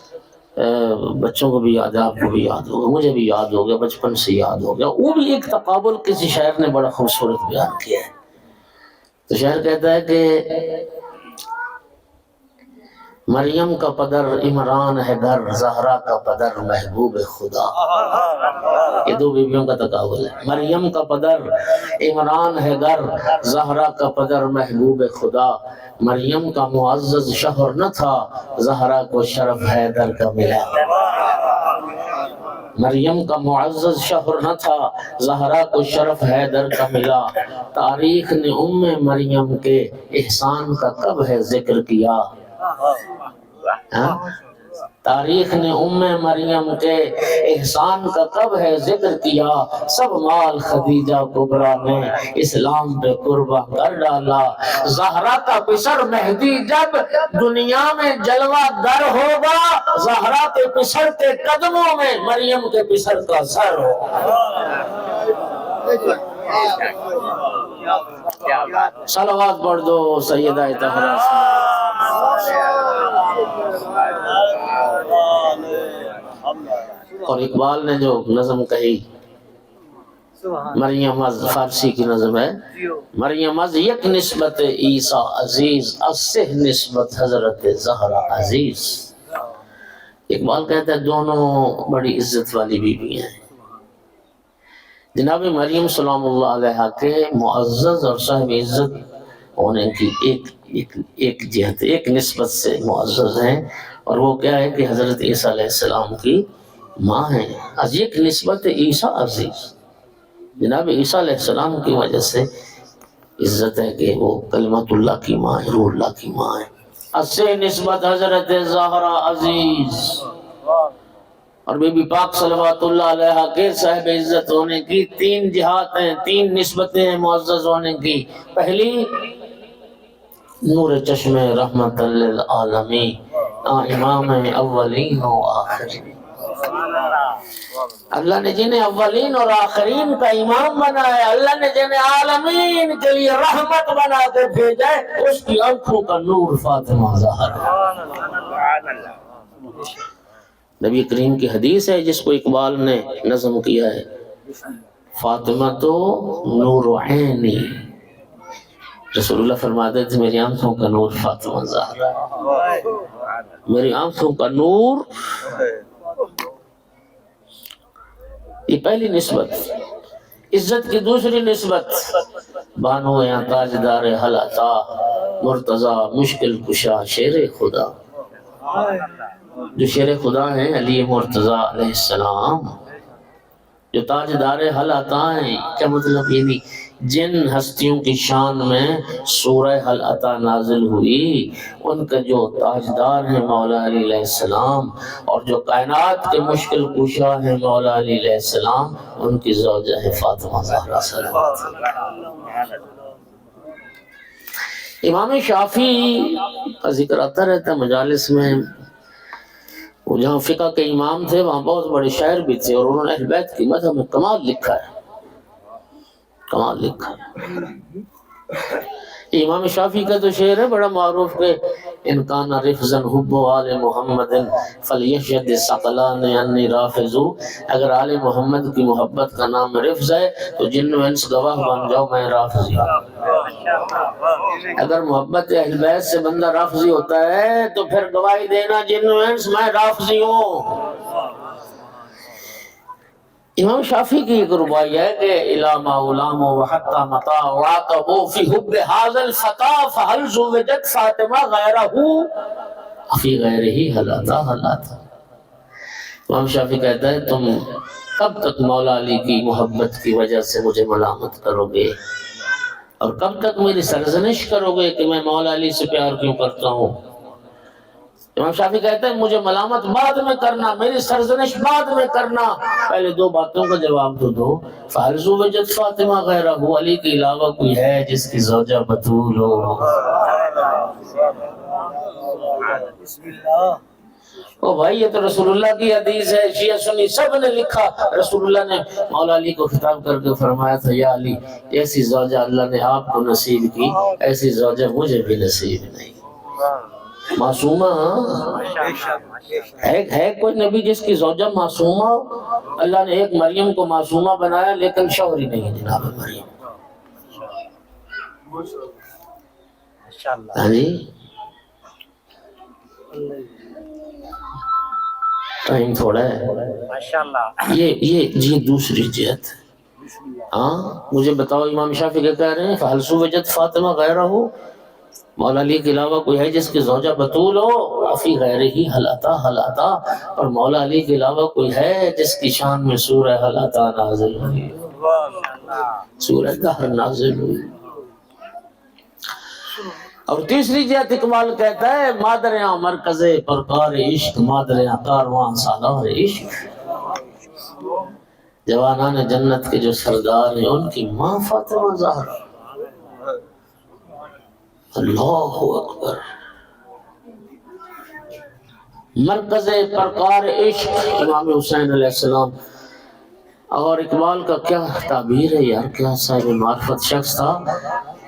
بچوں کو بھی یاد ہے، آپ کو بھی یاد ہوگا، مجھے بھی یاد ہو گیا، بچپن سے یاد ہو گیا، وہ بھی ایک تقابل کسی شاعر نے بڑا خوبصورت بیان کیا ہے۔ تو شاعر کہتا ہے کہ مریم کا پدر عمران ہے گر، زہرا کا پدر محبوب خدا۔ یہ دو بیویوں کا تقابل ہے، مریم کا پدر عمران ہے گر، زہرا کا پدر محبوب خدا۔ مریم کا معزز شوہر نہ تھا، زہرا کو شرف حیدر کا ملا۔ مریم کا معزز شوہر نہ تھا، زہرا کو شرف حیدر کا ملا۔ تاریخ نے مریم کے احسان کا کب ہے ذکر کیا۔ تاریخ نے مریم کے احسان کا کب ہے ذکر کیا، سب مال خدیجہ کبریٰ نے اسلام پہ قربان کر ڈالا۔ زہرا کا پسر مہدی جب دنیا میں جلوہ گر ہوگا، زہرا کے پسر کے قدموں میں مریم کے پسر کا سر ہوگا۔ صلوات پڑھ دو سیدہ طاہرہ اور اقبال نے جو نظم کہی، مریم از، فارسی کی نظم ہے، مریم از یک نسبت عیسیٰ عزیز، از سہ نسبت حضرت زہرا عزیز۔ اقبال کہتا ہے دونوں بڑی عزت والی بیوی ہیں۔ جناب مریم سلام اللہ علیہ کے معزز اور صاحب عزت ہونے کی ایک جہت، ایک نسبت سے معزز ہیں، اور وہ کیا ہے کہ حضرت عیسیٰ علیہ السلام کی ماں ہیں۔ از ایک نسبت عیسیٰ عزیز، جناب عیسیٰ علیہ السلام کی وجہ سے عزت ہے کہ وہ کلمت اللہ کی ماں ہے، روح اللہ کی ماں ہے۔ از سے نسبت حضرت زہرا عزیز، اور بی بی پاک صلوات اللہ علیہ کے صاحب عزت ہونے کی تین جہات ہیں، تین نسبتیں ہیں معزز ہونے کی۔ پہلی، نور چشم رحمت للعالمین، امام اولین و آخرین۔ اللہ نے جنہیں اولین اور آخرین کا امام بنایا، اللہ نے جنہیں عالمین کے لیے رحمت بنا کے بھیجا ہے، اس کی آنکھوں کا نور فاطمہ زہرا۔ نبی کریم کی حدیث ہے جس کو اقبال نے نظم کیا ہے، فاطمہ تو نور عینی، رسول اللہ فرماتے تھے میری آنکھوں کا نور فاطمہ زہرا، میری آنکھوں کا نور۔ یہ پہلی نسبت۔ عزت کی دوسری نسبت، بانو یا تاجدار حل عطا، مرتضی مشکل کشا شیر خدا۔ جو شیر خدا ہیں علی مرتضی علیہ السلام، جو تاجدار حل عطا ہیں، کیا مطلب؟ یعنی جن ہستیوں کی شان میں سورہ حل عطا نازل ہوئی، ان کا جو تاجدار ہیں مولا علی علیہ السلام، اور جو کائنات کے مشکل کشا ہیں مولا علی علیہ السلام، ان کی زوجہ ہے فاطمہ زہرا صلوات اللہ۔ امام شافعی کا ذکر آتا رہتا ہے مجالس میں، وہ جہاں فقہ کے امام تھے وہاں بہت بڑے شاعر بھی تھے، اور انہوں نے اہل بیت کی مدح میں کمال لکھا ہے، کمال لکھا ہے۔ امام شافعی کا تو شعر ہے بڑا معروف کہ ان کان رفضا حب آل محمد فلیشهد الثقلان انی رافض، اگر آل محمد کی محبت کا نام رفض ہے تو جن و انس گواہ بن جاؤ میں رافضی ہوں۔ اگر محبت اہل بیت سے بندہ رافضی ہوتا ہے تو پھر گواہی دینا جن و انس میں رافضی ہوں۔ امام شافعی کی ایک ربائی ہے کہ الاما علام وحتی مطا وعاتبو فی حب حاض الفتا فحل زوجت فاطمہ غیرہ فی غیرہ حلاتا حلاتا۔ امام شافعی کہتا ہے تم کب تک مولا علی کی محبت کی وجہ سے مجھے ملامت کرو گے، اور کب تک میری سرزنش کرو گے کہ میں مولا علی سے پیار کیوں کرتا ہوں؟ امام شافعی کہتے ہیں مجھے ملامت بعد میں کرنا، میری سرزنش بعد میں کرنا، پہلے دو باتوں کا جواب تو دو۔ فَهَلْ زُوِّجَتْ فاطمہ غیرہ، علی کے علاوہ کوئی ہے جس کی زوجہ بتول ہو؟ او بھائی یہ تو رسول اللہ کی حدیث ہے، شیعہ سنی سب نے لکھا۔ رسول اللہ نے مولا علی کو خطاب کر کے فرمایا تھا یا علی، ایسی زوجہ اللہ نے آپ کو نصیب کی، ایسی زوجہ مجھے بھی نصیب نہیں۔ معصومہ ہے کوئی نبی جس کی زوجہ معصومہ ہو؟ اللہ نے ایک مریم کو معصومہ بنایا لیکن شوہر ہی نہیں جناب مریم۔ ہاں جی ٹائم تھوڑا ہے، یہ دوسری جہت ہے۔ ہاں مجھے بتاؤ امام شافعی کیا کہہ رہے ہیں؟ فَهَلْ زُوِّجَتْ فاطمہ غیرہ، مولا علی کے علاوہ کوئی ہے جس کی زوجہ بتول ہو؟ فی غیرہ حلاتا حلاتا، اور مولا علی کے علاوہ کوئی ہے جس کی شان میں سورہ حلاتا نازل ہوئی، سورہ دہر نازل ہوئی۔ اور تیسری جہت اقبال کہتا ہے مادریاں مرکز پرکار عشق، مادریاں کارواں سالار عشق۔ جوانان جنت کے جو سردار ہیں ان کی ماں فاطمہ زہرا۔ اللہ اکبر۔ مرکز پرکار عشق امام حسین علیہ السلام۔ اور اقبال کا کیا تعبیر ہے یار، کیا صاحب معرفت شخص تھا۔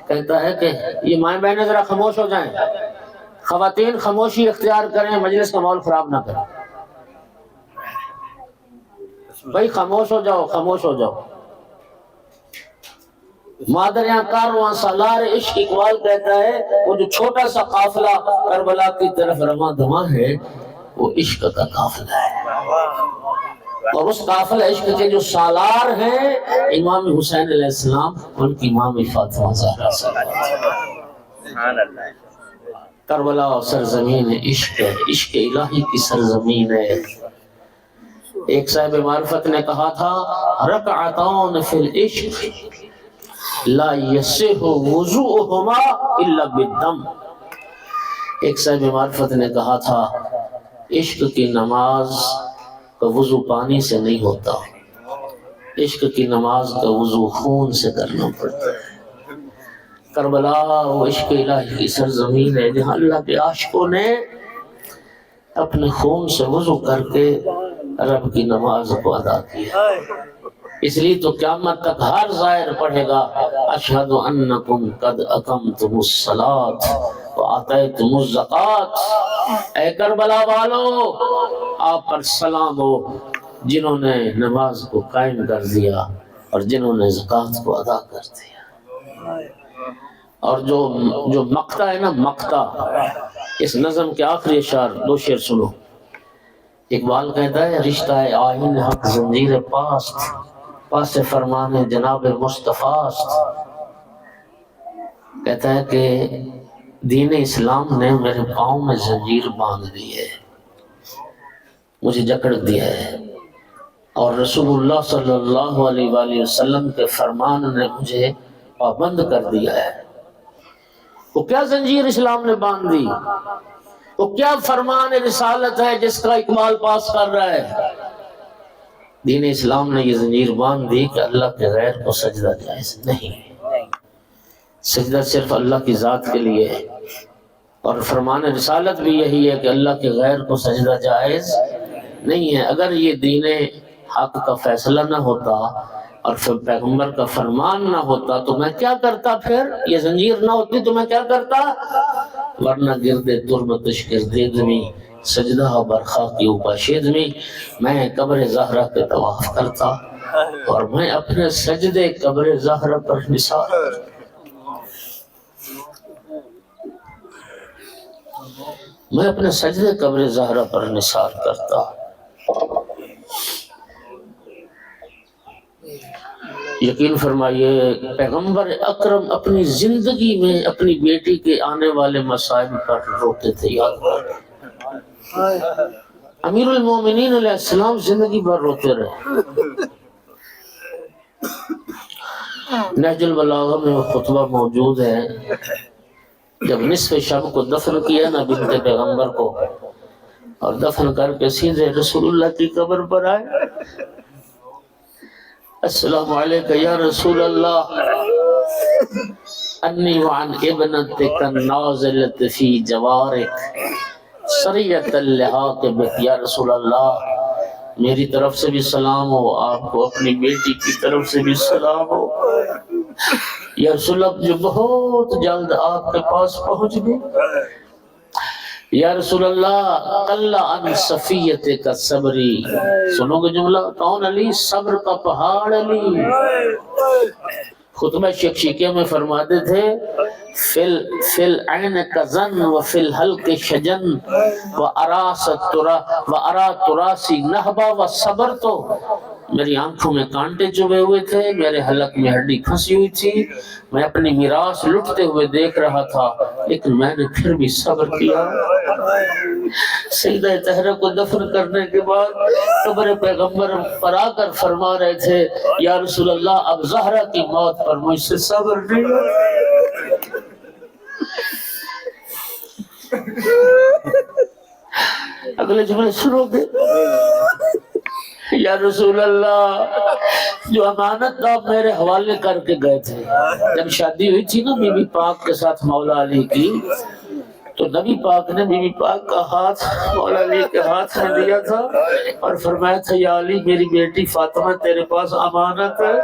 کہتا ہے کہ یہ مائیں بہنیں ذرا خاموش ہو جائیں، خواتین خاموشی اختیار کریں، مجلس کا ماحول خراب نہ کریں۔ بھائی خاموش ہو جاؤ، خاموش ہو جاؤ۔ مادریاں کارواں سالار عشق، اقبال کہتا ہے وہ جو چھوٹا سا قافلہ کربلا کی طرف رواں دواں ہے وہ عشق کا قافلہ ہے، اور اس قافلہ عشق کے جو سالار ہیں امام حسین علیہ السلام، ان کی ماں فاطمہ زہرا سبحان اللہ۔ کربلا سرزمین عشق ہے، عشق الہی کی سرزمین ہے۔ ایک صاحب معرفت نے کہا تھا رکعتان فی العشق لا یصح وضوءہما الا بالدم۔ ایک صاحب معرفت نے کہا تھا عشق کی نماز کا وضو پانی سے نہیں ہوتا، عشق کی نماز کا وضو خون سے کرنا پڑتا ہے۔ کربلا وہ عشق الہی کی سرزمین ہے جہاں اللہ کے عاشقوں نے اپنے خون سے وضو کر کے رب کی نماز کو ادا کیا۔ اس لیے تو قیامت تک ہر زائر پڑھے گا اشہد انکم قد اقمتم الصلاۃ وآتیتم الزکوٰۃ۔ اے کربلا والو آپ پر سلام ہو جنہوں نے نماز کو قائم کر دیا اور جنہوں نے زکوٰۃ کو ادا کر دیا۔ اور جو مقطع ہے نا، مقطع، اس نظم کے آخری اشعار دو شعر سنو۔ اقبال کہتا ہے رشتہ آئین حق زنجیر پاست، پاس فرمان جناب مصطفیٰ است۔ کہتا ہے کہ دین اسلام نے میرے پاؤں میں زنجیر باندھ دی ہے، مجھے جکڑ دیا ہے، اور رسول اللہ صلی اللہ علیہ وآلہ وسلم کے فرمان نے مجھے پابند کر دیا ہے۔ وہ کیا زنجیر اسلام نے باندھ دی، وہ کیا فرمان رسالت ہے جس کا اقبال پاس کر رہا ہے۔ دین اسلام نے یہ زنجیر باندھ دی کہ اللہ کے غیر کو سجدہ جائز نہیں، سجدہ صرف اللہ کی ذات کے لیے ہے، اور فرمان رسالت بھی یہی ہے کہ اللہ کے غیر کو سجدہ جائز نہیں ہے۔ اگر یہ دین حق کا فیصلہ نہ ہوتا اور پھر پیغمبر کا فرمان نہ ہوتا تو میں کیا کرتا، پھر یہ زنجیر نہ ہوتی تو میں کیا کرتا، ورنہ گردے تربتش گردیدمی سجدہ برخا کی اوپاشیدمی، میں قبر زہرا پہ طواف کرتا اور میں اپنے سجدے قبر زہرا پر نثار کرتا۔ میں اپنے سجدے قبر زہرا پر نثار کرتا۔ یقین فرمائیے پیغمبر اکرم اپنی زندگی میں اپنی بیٹی کے آنے والے مصائب پر روتے تھے، یاد کریں۔ امیر المومنین علیہ السلام زندگی بھر روتے رہے۔ نہج البلاغہ میں وہ خطبہ موجود ہے، جب نصف شب کو دفن کیا نا بنت پیغمبر کو، اور دفن کر کے سیدھے رسول اللہ کی قبر پر آئے، السلام علیکم یا رسول اللہ انی وعن ابنتک النازلۃ فی جوارک سریۃ اللحاق بک۔ یا رسول اللہ میری طرف سے بھی سلام ہو، آپ کو اپنی بیٹی کی طرف سے بھی سلام ہو۔ یا رسول اللہ جو بہت جلد آپ کے پاس پہنچ گئے۔ یا رسول اللہ قل عن صفیتک صبری، سنو گے جملہ، کون علی؟ صبر کا پہاڑ علی۔ خطبہ شکشیکیہ میں فرماتے تھے فی العین کزن و فی الحلق شجن و ارا تراسی نہبا و صبر، تو میری آنکھوں میں کانٹے چبھے ہوئے تھے، میرے حلق میں ہڈی پھنسی ہوئی تھی، میں اپنی میراث لٹتے ہوئے دیکھ رہا تھا، لیکن میں نے پھر بھی صبر کیا۔ سیدہ طاہرہ کو دفن کرنے کے بعد قبر پیغمبر پر آ کر فرما رہے تھے یا رسول اللہ اب زہرا کی موت پر مجھ سے صبر نہیں۔ اگلے جملے سنو گے؟ یا رسول اللہ، جو امانت آپ میرے حوالے کر کے گئے تھے، جب شادی ہوئی تھی نا بی بی پاک کے ساتھ مولا علی کی، تو نبی پاک نے بی بی پاک کا ہاتھ مولا علی کے ہاتھ میں دیا تھا اور فرمایا تھا یا علی میری بیٹی فاطمہ تیرے پاس امانت ہے،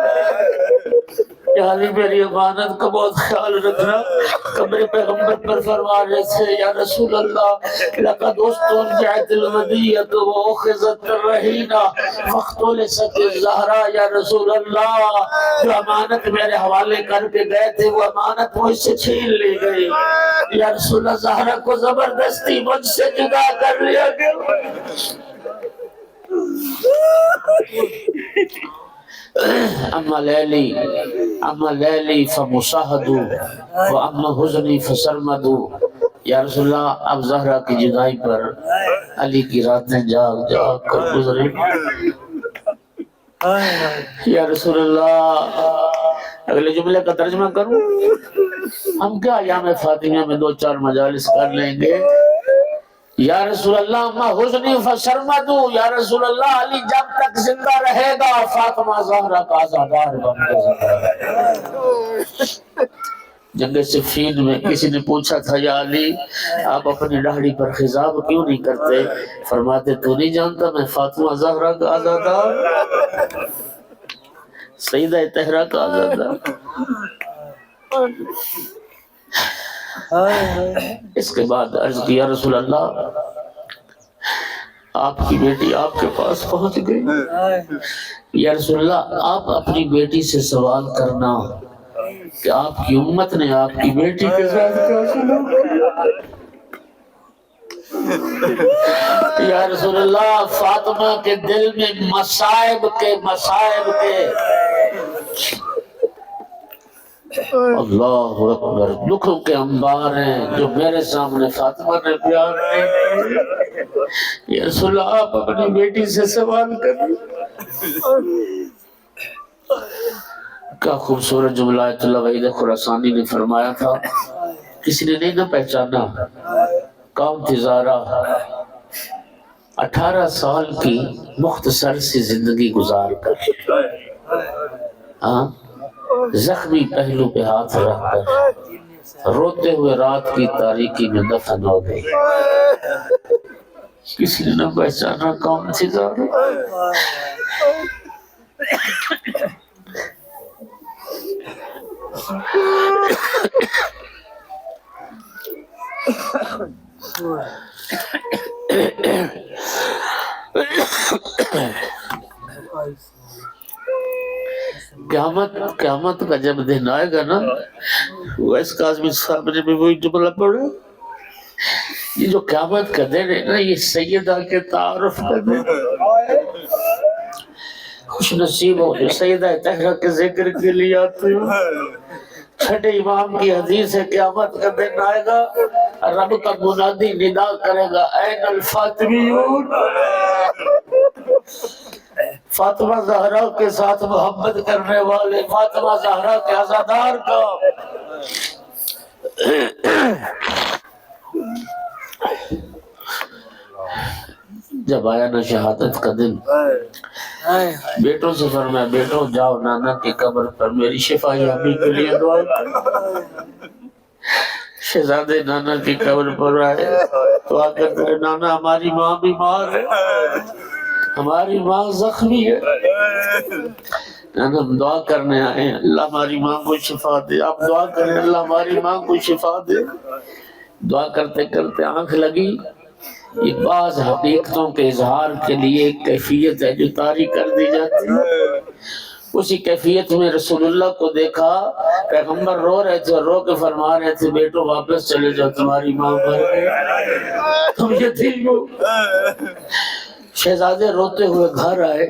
یا علی میری امانت کا بہت خیال رکھنا۔ میرے پیغمبر پر فرما رہے تھے یا رسول اللہ لقد استرجعت المدیۃ واخذت الرہینہ فاختلست الزہرا، یا رسول اللہ جو امانت میرے حوالے کر کے گئے تھے وہ امانت مجھ سے چھین لی گئی، یا رسول اللہ زہرا کو زبردستی مجھ سے جدا کر لیا گیا۔ اما لیلی فمصاحدو واما حزنی فسرمدو، یا رسول اللہ اب زہرا کی جدائی پر علی کی راتیں جاگ جاگ کر گزرے۔ یا رسول اللہ اگلے جملے کا ترجمہ کروں؟ ہم کیا ایام فاطمیہ میں 2-4 مجالس کر لیں گے؟ یا رسول اللہ اما حزنی فسرمدو، یا رسول اللہ علی جب تک زندہ رہے گا فاطمہ زہرا کا عزادار بن کے زندہ رہے گا۔ جنگ صفین میں کسی نے پوچھا تھا یا علی آپ اپنی داڑھی پر خضاب کیوں نہیں کرتے؟ فرماتے تو نہیں جانتا میں فاطمہ زہرا کا عزادار، سیدہ طہرہ کا عزادار۔ اس کے بعد عرض کیا رسول اللہ آپ کی بیٹی آپ کے پاس پہنچ گئی، یا رسول اللہ آپ اپنی بیٹی سے سوال کرنا کہ آپ کی امت نے آپ کی بیٹی کے ساتھ کیا سلوک کیا؟ یا رسول اللہ فاطمہ کے دل میں مصائب کے اللہ اکبر دکھوں کے انبار ہیں جو میرے سامنے فاطمہ نے بیان نہیں کیے۔ یا رسول اللہ آپ اپنی بیٹی سے سوال کریں۔ کیا خوبصورت جملہ آیت اللہ وحید خراسانی نے فرمایا تھا، کسی نے نہیں نہ پہچانا کون تھی زہرا، 18 سال کی مختصر سی زندگی گزار کر زخمی پہلو پہ ہاتھ رکھ کر روتے ہوئے رات کی تاریکی میں دفن ہو گئی۔ کسی نے نہ پہچانا کون تھی زہرا۔ قیامت کا جب دن آئے گا نا، ویس کاظمی صاحب نے بھی وہی جملہ پڑھا، یہ جو قیامت کا دن ہے نا یہ سیدہ کے تعارف کا دن، خوش نصیب ہو جو سیدہ طہرہ کے ذکر کے لیے آتے ہو۔ چھٹے امام کی حدیث ہے قیامت کا دن آئے گا رب کا منادی ندا کرے گا این الفاطمیون، فاطمہ زہرا کے ساتھ محبت کرنے والے فاطمہ زہرا کے عزادار کا۔ جب آیا نا شہادت کا دن، بیٹوں سے فرمایا بیٹوں جاؤ نانا کی قبر پر میری شفائی امی کے لیے دعا کرو۔ شہزادے نانا کی قبر پر آئے تو آ کر کہے نانا ہماری ماں بیمار ہے، ہماری ماں زخمی ہے، ہم دعا کرنے آئے ہیں اللہ ہماری ماں کو شفا دے۔ آپ دعا کریں اللہ ہماری ماں کو شفا دے۔ دعا کرتے کرتے آنکھ لگی، یہ بعض حقیقتوں کے اظہار کے لیے ایک کیفیت ہے جو طاری کر دی جاتی ہے۔ اسی کیفیت میں رسول اللہ کو دیکھا، پیغمبر رو رہے تھے اور رو کے فرما رہے تھے بیٹو واپس چلے جاؤ تمہاری ماں مر گئی، تم یتیم ہو۔ شہزادے روتے ہوئے گھر آئے،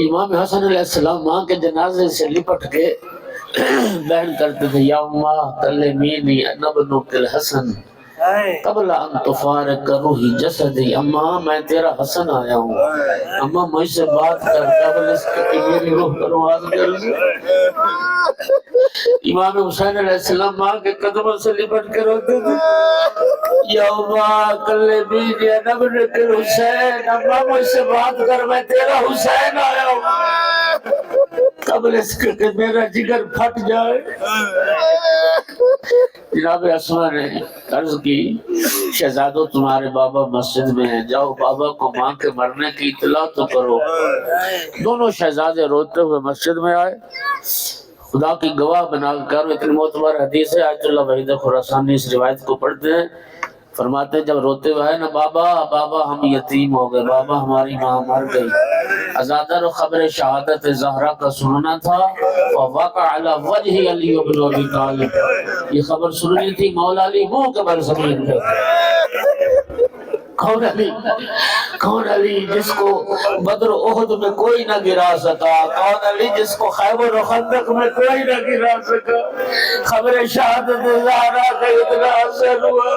امام حسن علیہ السلام ماں کے جنازے سے لپٹ کے بیان کرتے تھے یا اماں کلمینی انا ابنک الحسن قبل ان تفارق روحی جسدی، اماں میں تیرا حسن آیا ہوں، اماں مجھ سے بات کر قبل اس کے کہ میری روح پرواز کر لے۔ امام حسین علیہ السلام ماں کے قدموں سے لپٹ کے روتے تھے، یا اماں کلے بیجی نبر کے حسین، اماں مجھ سے بات کر میں تیرا حسین آیا ہوں قبل اس کے کہ میرا جگر پھٹ جائے۔ جناب اسما نے عرض کی شہزادو تمہارے بابا مسجد میں ہیں، جاؤ بابا کو ماں کے مرنے کی اطلاع تو کرو۔ دونوں شہزادے روتے ہوئے مسجد میں آئے، خدا کی گواہ بنا کر اتنی معتبر حدیث ہے، آیت اللہ وحید خراسانی اس روایت کو پڑھتے ہیں، فرماتے ہیں جب روتے ہوئے ہے نا بابا بابا ہم یتیم ہو گئے، بابا ہماری ماں مر گئی، ازادر خبر شہادت زہرا کا سننا تھا، وَوَقَعَ عَلَى وَجْهِ عَلِيُّ بْنُ أَبِي طالب، یہ خبر سننی تھی مولا علی منہ کے بل زمین پہ۔ کون علی جس کو بدر و احد میں کوئی نہ گرا سکا، کون علی جس کو خیبر و خندق میں کوئی نہ گرا سکا، خبر شہادت زہرا کا اتنا اثر ہوا،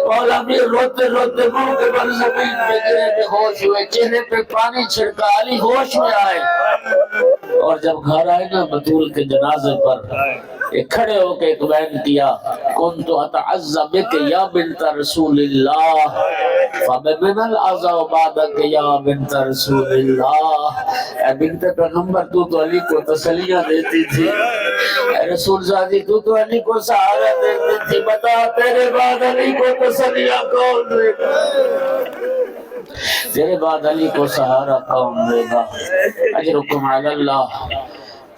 مولا بھی روتے روتے منہ کے بل زمین پہ گرے، بے ہوش ہوئے، چہرے پہ پانی چھڑکا، علی ہوش میں آئے، اور جب گھر آئے نا بطول کے جنازے پر ایک کھڑے ہو کے ایک بیان کیا، كنت اتعزى بك يا بنت رسول اللہ فبمن العزاء بعدك يا بنت رسول اللہ، اے بنت پیغمبر تو علی کو تسلیاں دیتی تھی، اے رسول زادی تو علی کو سہارا دیتی تھی، بتا تیرے بعد علی کو تسلیاں کون دے گا، تیرے بعد علی کو سہارا کون دے گا۔ اجرکم علی اللہ۔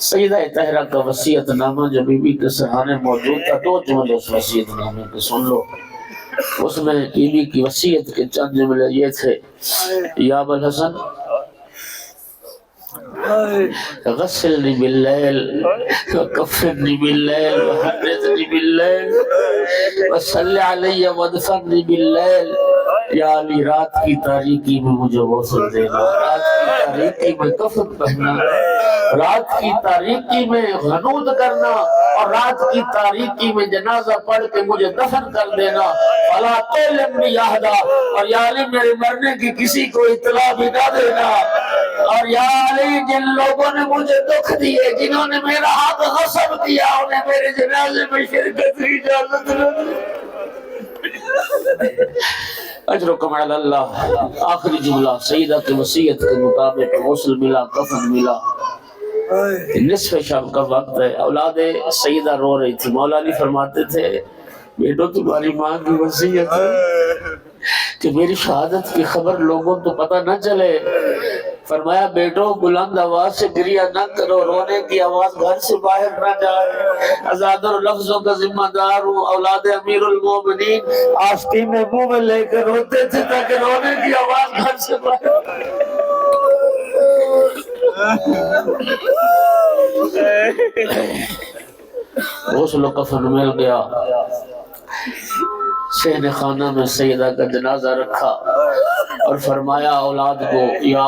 سیدہ طاہرہ کا وصیت نامہ جو بی بی کے سرحانے موجود تھا، دو جملے اس وصیت نامے کے سن لو۔ اس میں بی بی کی وصیت کے چند جملے یہ تھے، یا ابا الحسن غسلنی باللیل وکفنی باللیل وحرزنی باللیل وصلی علی ودفنی باللیل، یا علی رات کی تاریکی میں مجھے غسل دینا، رات کی تاریکی میں کفن پہنا، رات کی تاریکی میں غنود کرنا، اور رات کی تاریکی میں جنازہ پڑھ کے مجھے دفن کر دینا، فلا تعلمنی یہدا، اور یا علی میرے مرنے کی کسی کو اطلاع بھی نہ دینا، اور یا علی جن لوگوں نے مجھے دکھ دیے، جنہوں نے میرا حق غصب کیا، انہیں میرے جنازے میں شرکت کی اجازت نہ دی۔ اجرکم علی اللہ۔ آخری جملہ سیدہ کی وصیت کے مطابق غسل ملا، کفن ملا، نصف شب کا وقت ہے، اولاد سیدہ رو رہی تھی، مولا علی فرماتے تھے بیٹو تمہاری ماں کی وصیت ہے کہ میری شہادت کی خبر لوگوں تو پتہ نہ چلے، فرمایا بیٹو بلند آواز سے گریہ نہ کرو، رونے کی آواز گھر سے باہر نہ جائے، ازادر لفظوں کا ذمہ دار ہوں، اولاد امیر المومنین آستین میں منہ میں لے کر روتے تھے تاکہ رونے کی آواز گھر سے باہر۔ غسل و کفن مل گیا، صحن خانہ میں سیدہ کا جنازہ رکھا اور فرمایا اولاد کو یا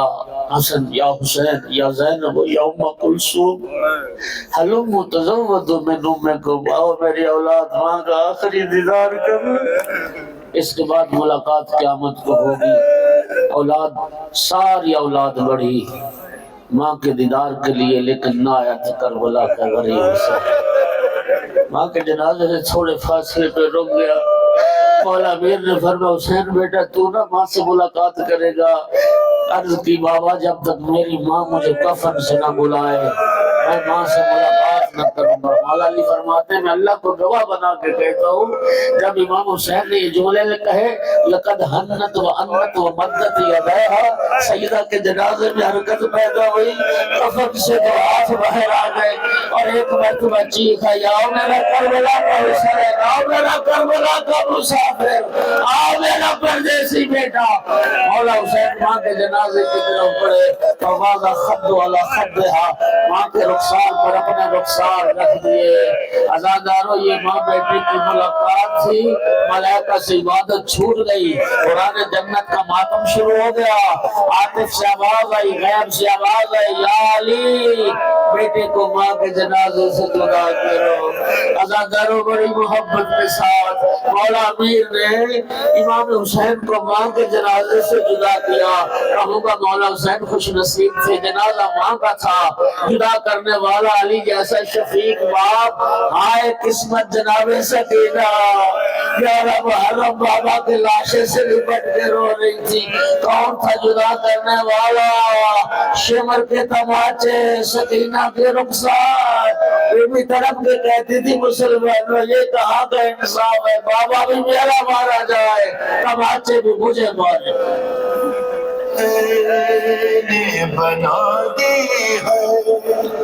حسن یا حسین یا زینب یا ام کلثوم حلم تزودوا من امکم، آؤ میری اولاد ماں کا آخری دیدار کرو، اس کے بعد ملاقات قیامت کو ہوگی۔ اولاد ساری اولاد بڑھی ماں کے دیدار کے لیے، لیکن نہ آیا تھا کربلا کا غریب حسین، ماں کے جنازے سے تھوڑے فاصلے پہ رک گیا، مولا امیر نے فرمایا حسین بیٹا تو نہ ماں سے ملاقات کرے گا، عرض کی بابا جب تک میری ماں مجھے کفن سے نہ بلائے میں ماں سے ملاقات نہ کروں گا۔ مولا علی فرماتے ہیں میں اللہ کو گواہ بنا کے کہتا ہوں جب امام حسین نے یہ جملے کہے لقد حنت و انت و مدت یدیہا، سیدہ کے جنازے میں حرکت پیدا ہوئی، کفن سے تو ہاتھ باہر آ گئے اور ایک مرتبہ چیخا یا میرا کربلا کا حسین، آؤ میرا کربلا کا مسافر، آؤ میرا پردیسی بیٹا۔ مولا حسین ماں کے جنازے کی طرف پڑے، فوازا خد والا خدہا، ماں کے رخسار پر اپنے رخسار رکھ دیے۔ عزادارو یہ ماں بیٹی کی ملاقات تھی، ملائکہ سے عبادت چھوٹ گئی، قرآن جنت کا ماتم شروع ہو گیا، عاطف سے آواز آئی، غیب سے آواز آئی، یا علی بیٹے کو ماں کے جنازے سے جدا کرو۔ عزاداروں بڑی محبت کے ساتھ مولا امیر نے امام حسین کو ماں کے جنازے سے جدا کیا۔ کہوں گا مولا حسین خوش نصیب تھے، جنازہ ماں کا تھا، جدا کرنے والا علی جیسا شفیق باپ۔ ہائے قسمت جناب سکینہ، یا رب حرم بابا کے لاشے سے لپٹ کے رو رہی تھی۔ کون تھا جدا کرنے والا؟ شمر کے تماچے، سکینہ کے رخسار۔ بی بی طرف کے کہتی تھی مسلمانوں یہ کہاں کا انصاف ہے، بابا بھی میرا مارا جائے، تماچے بھی مجھے مارے۔ نے بنا دی ہے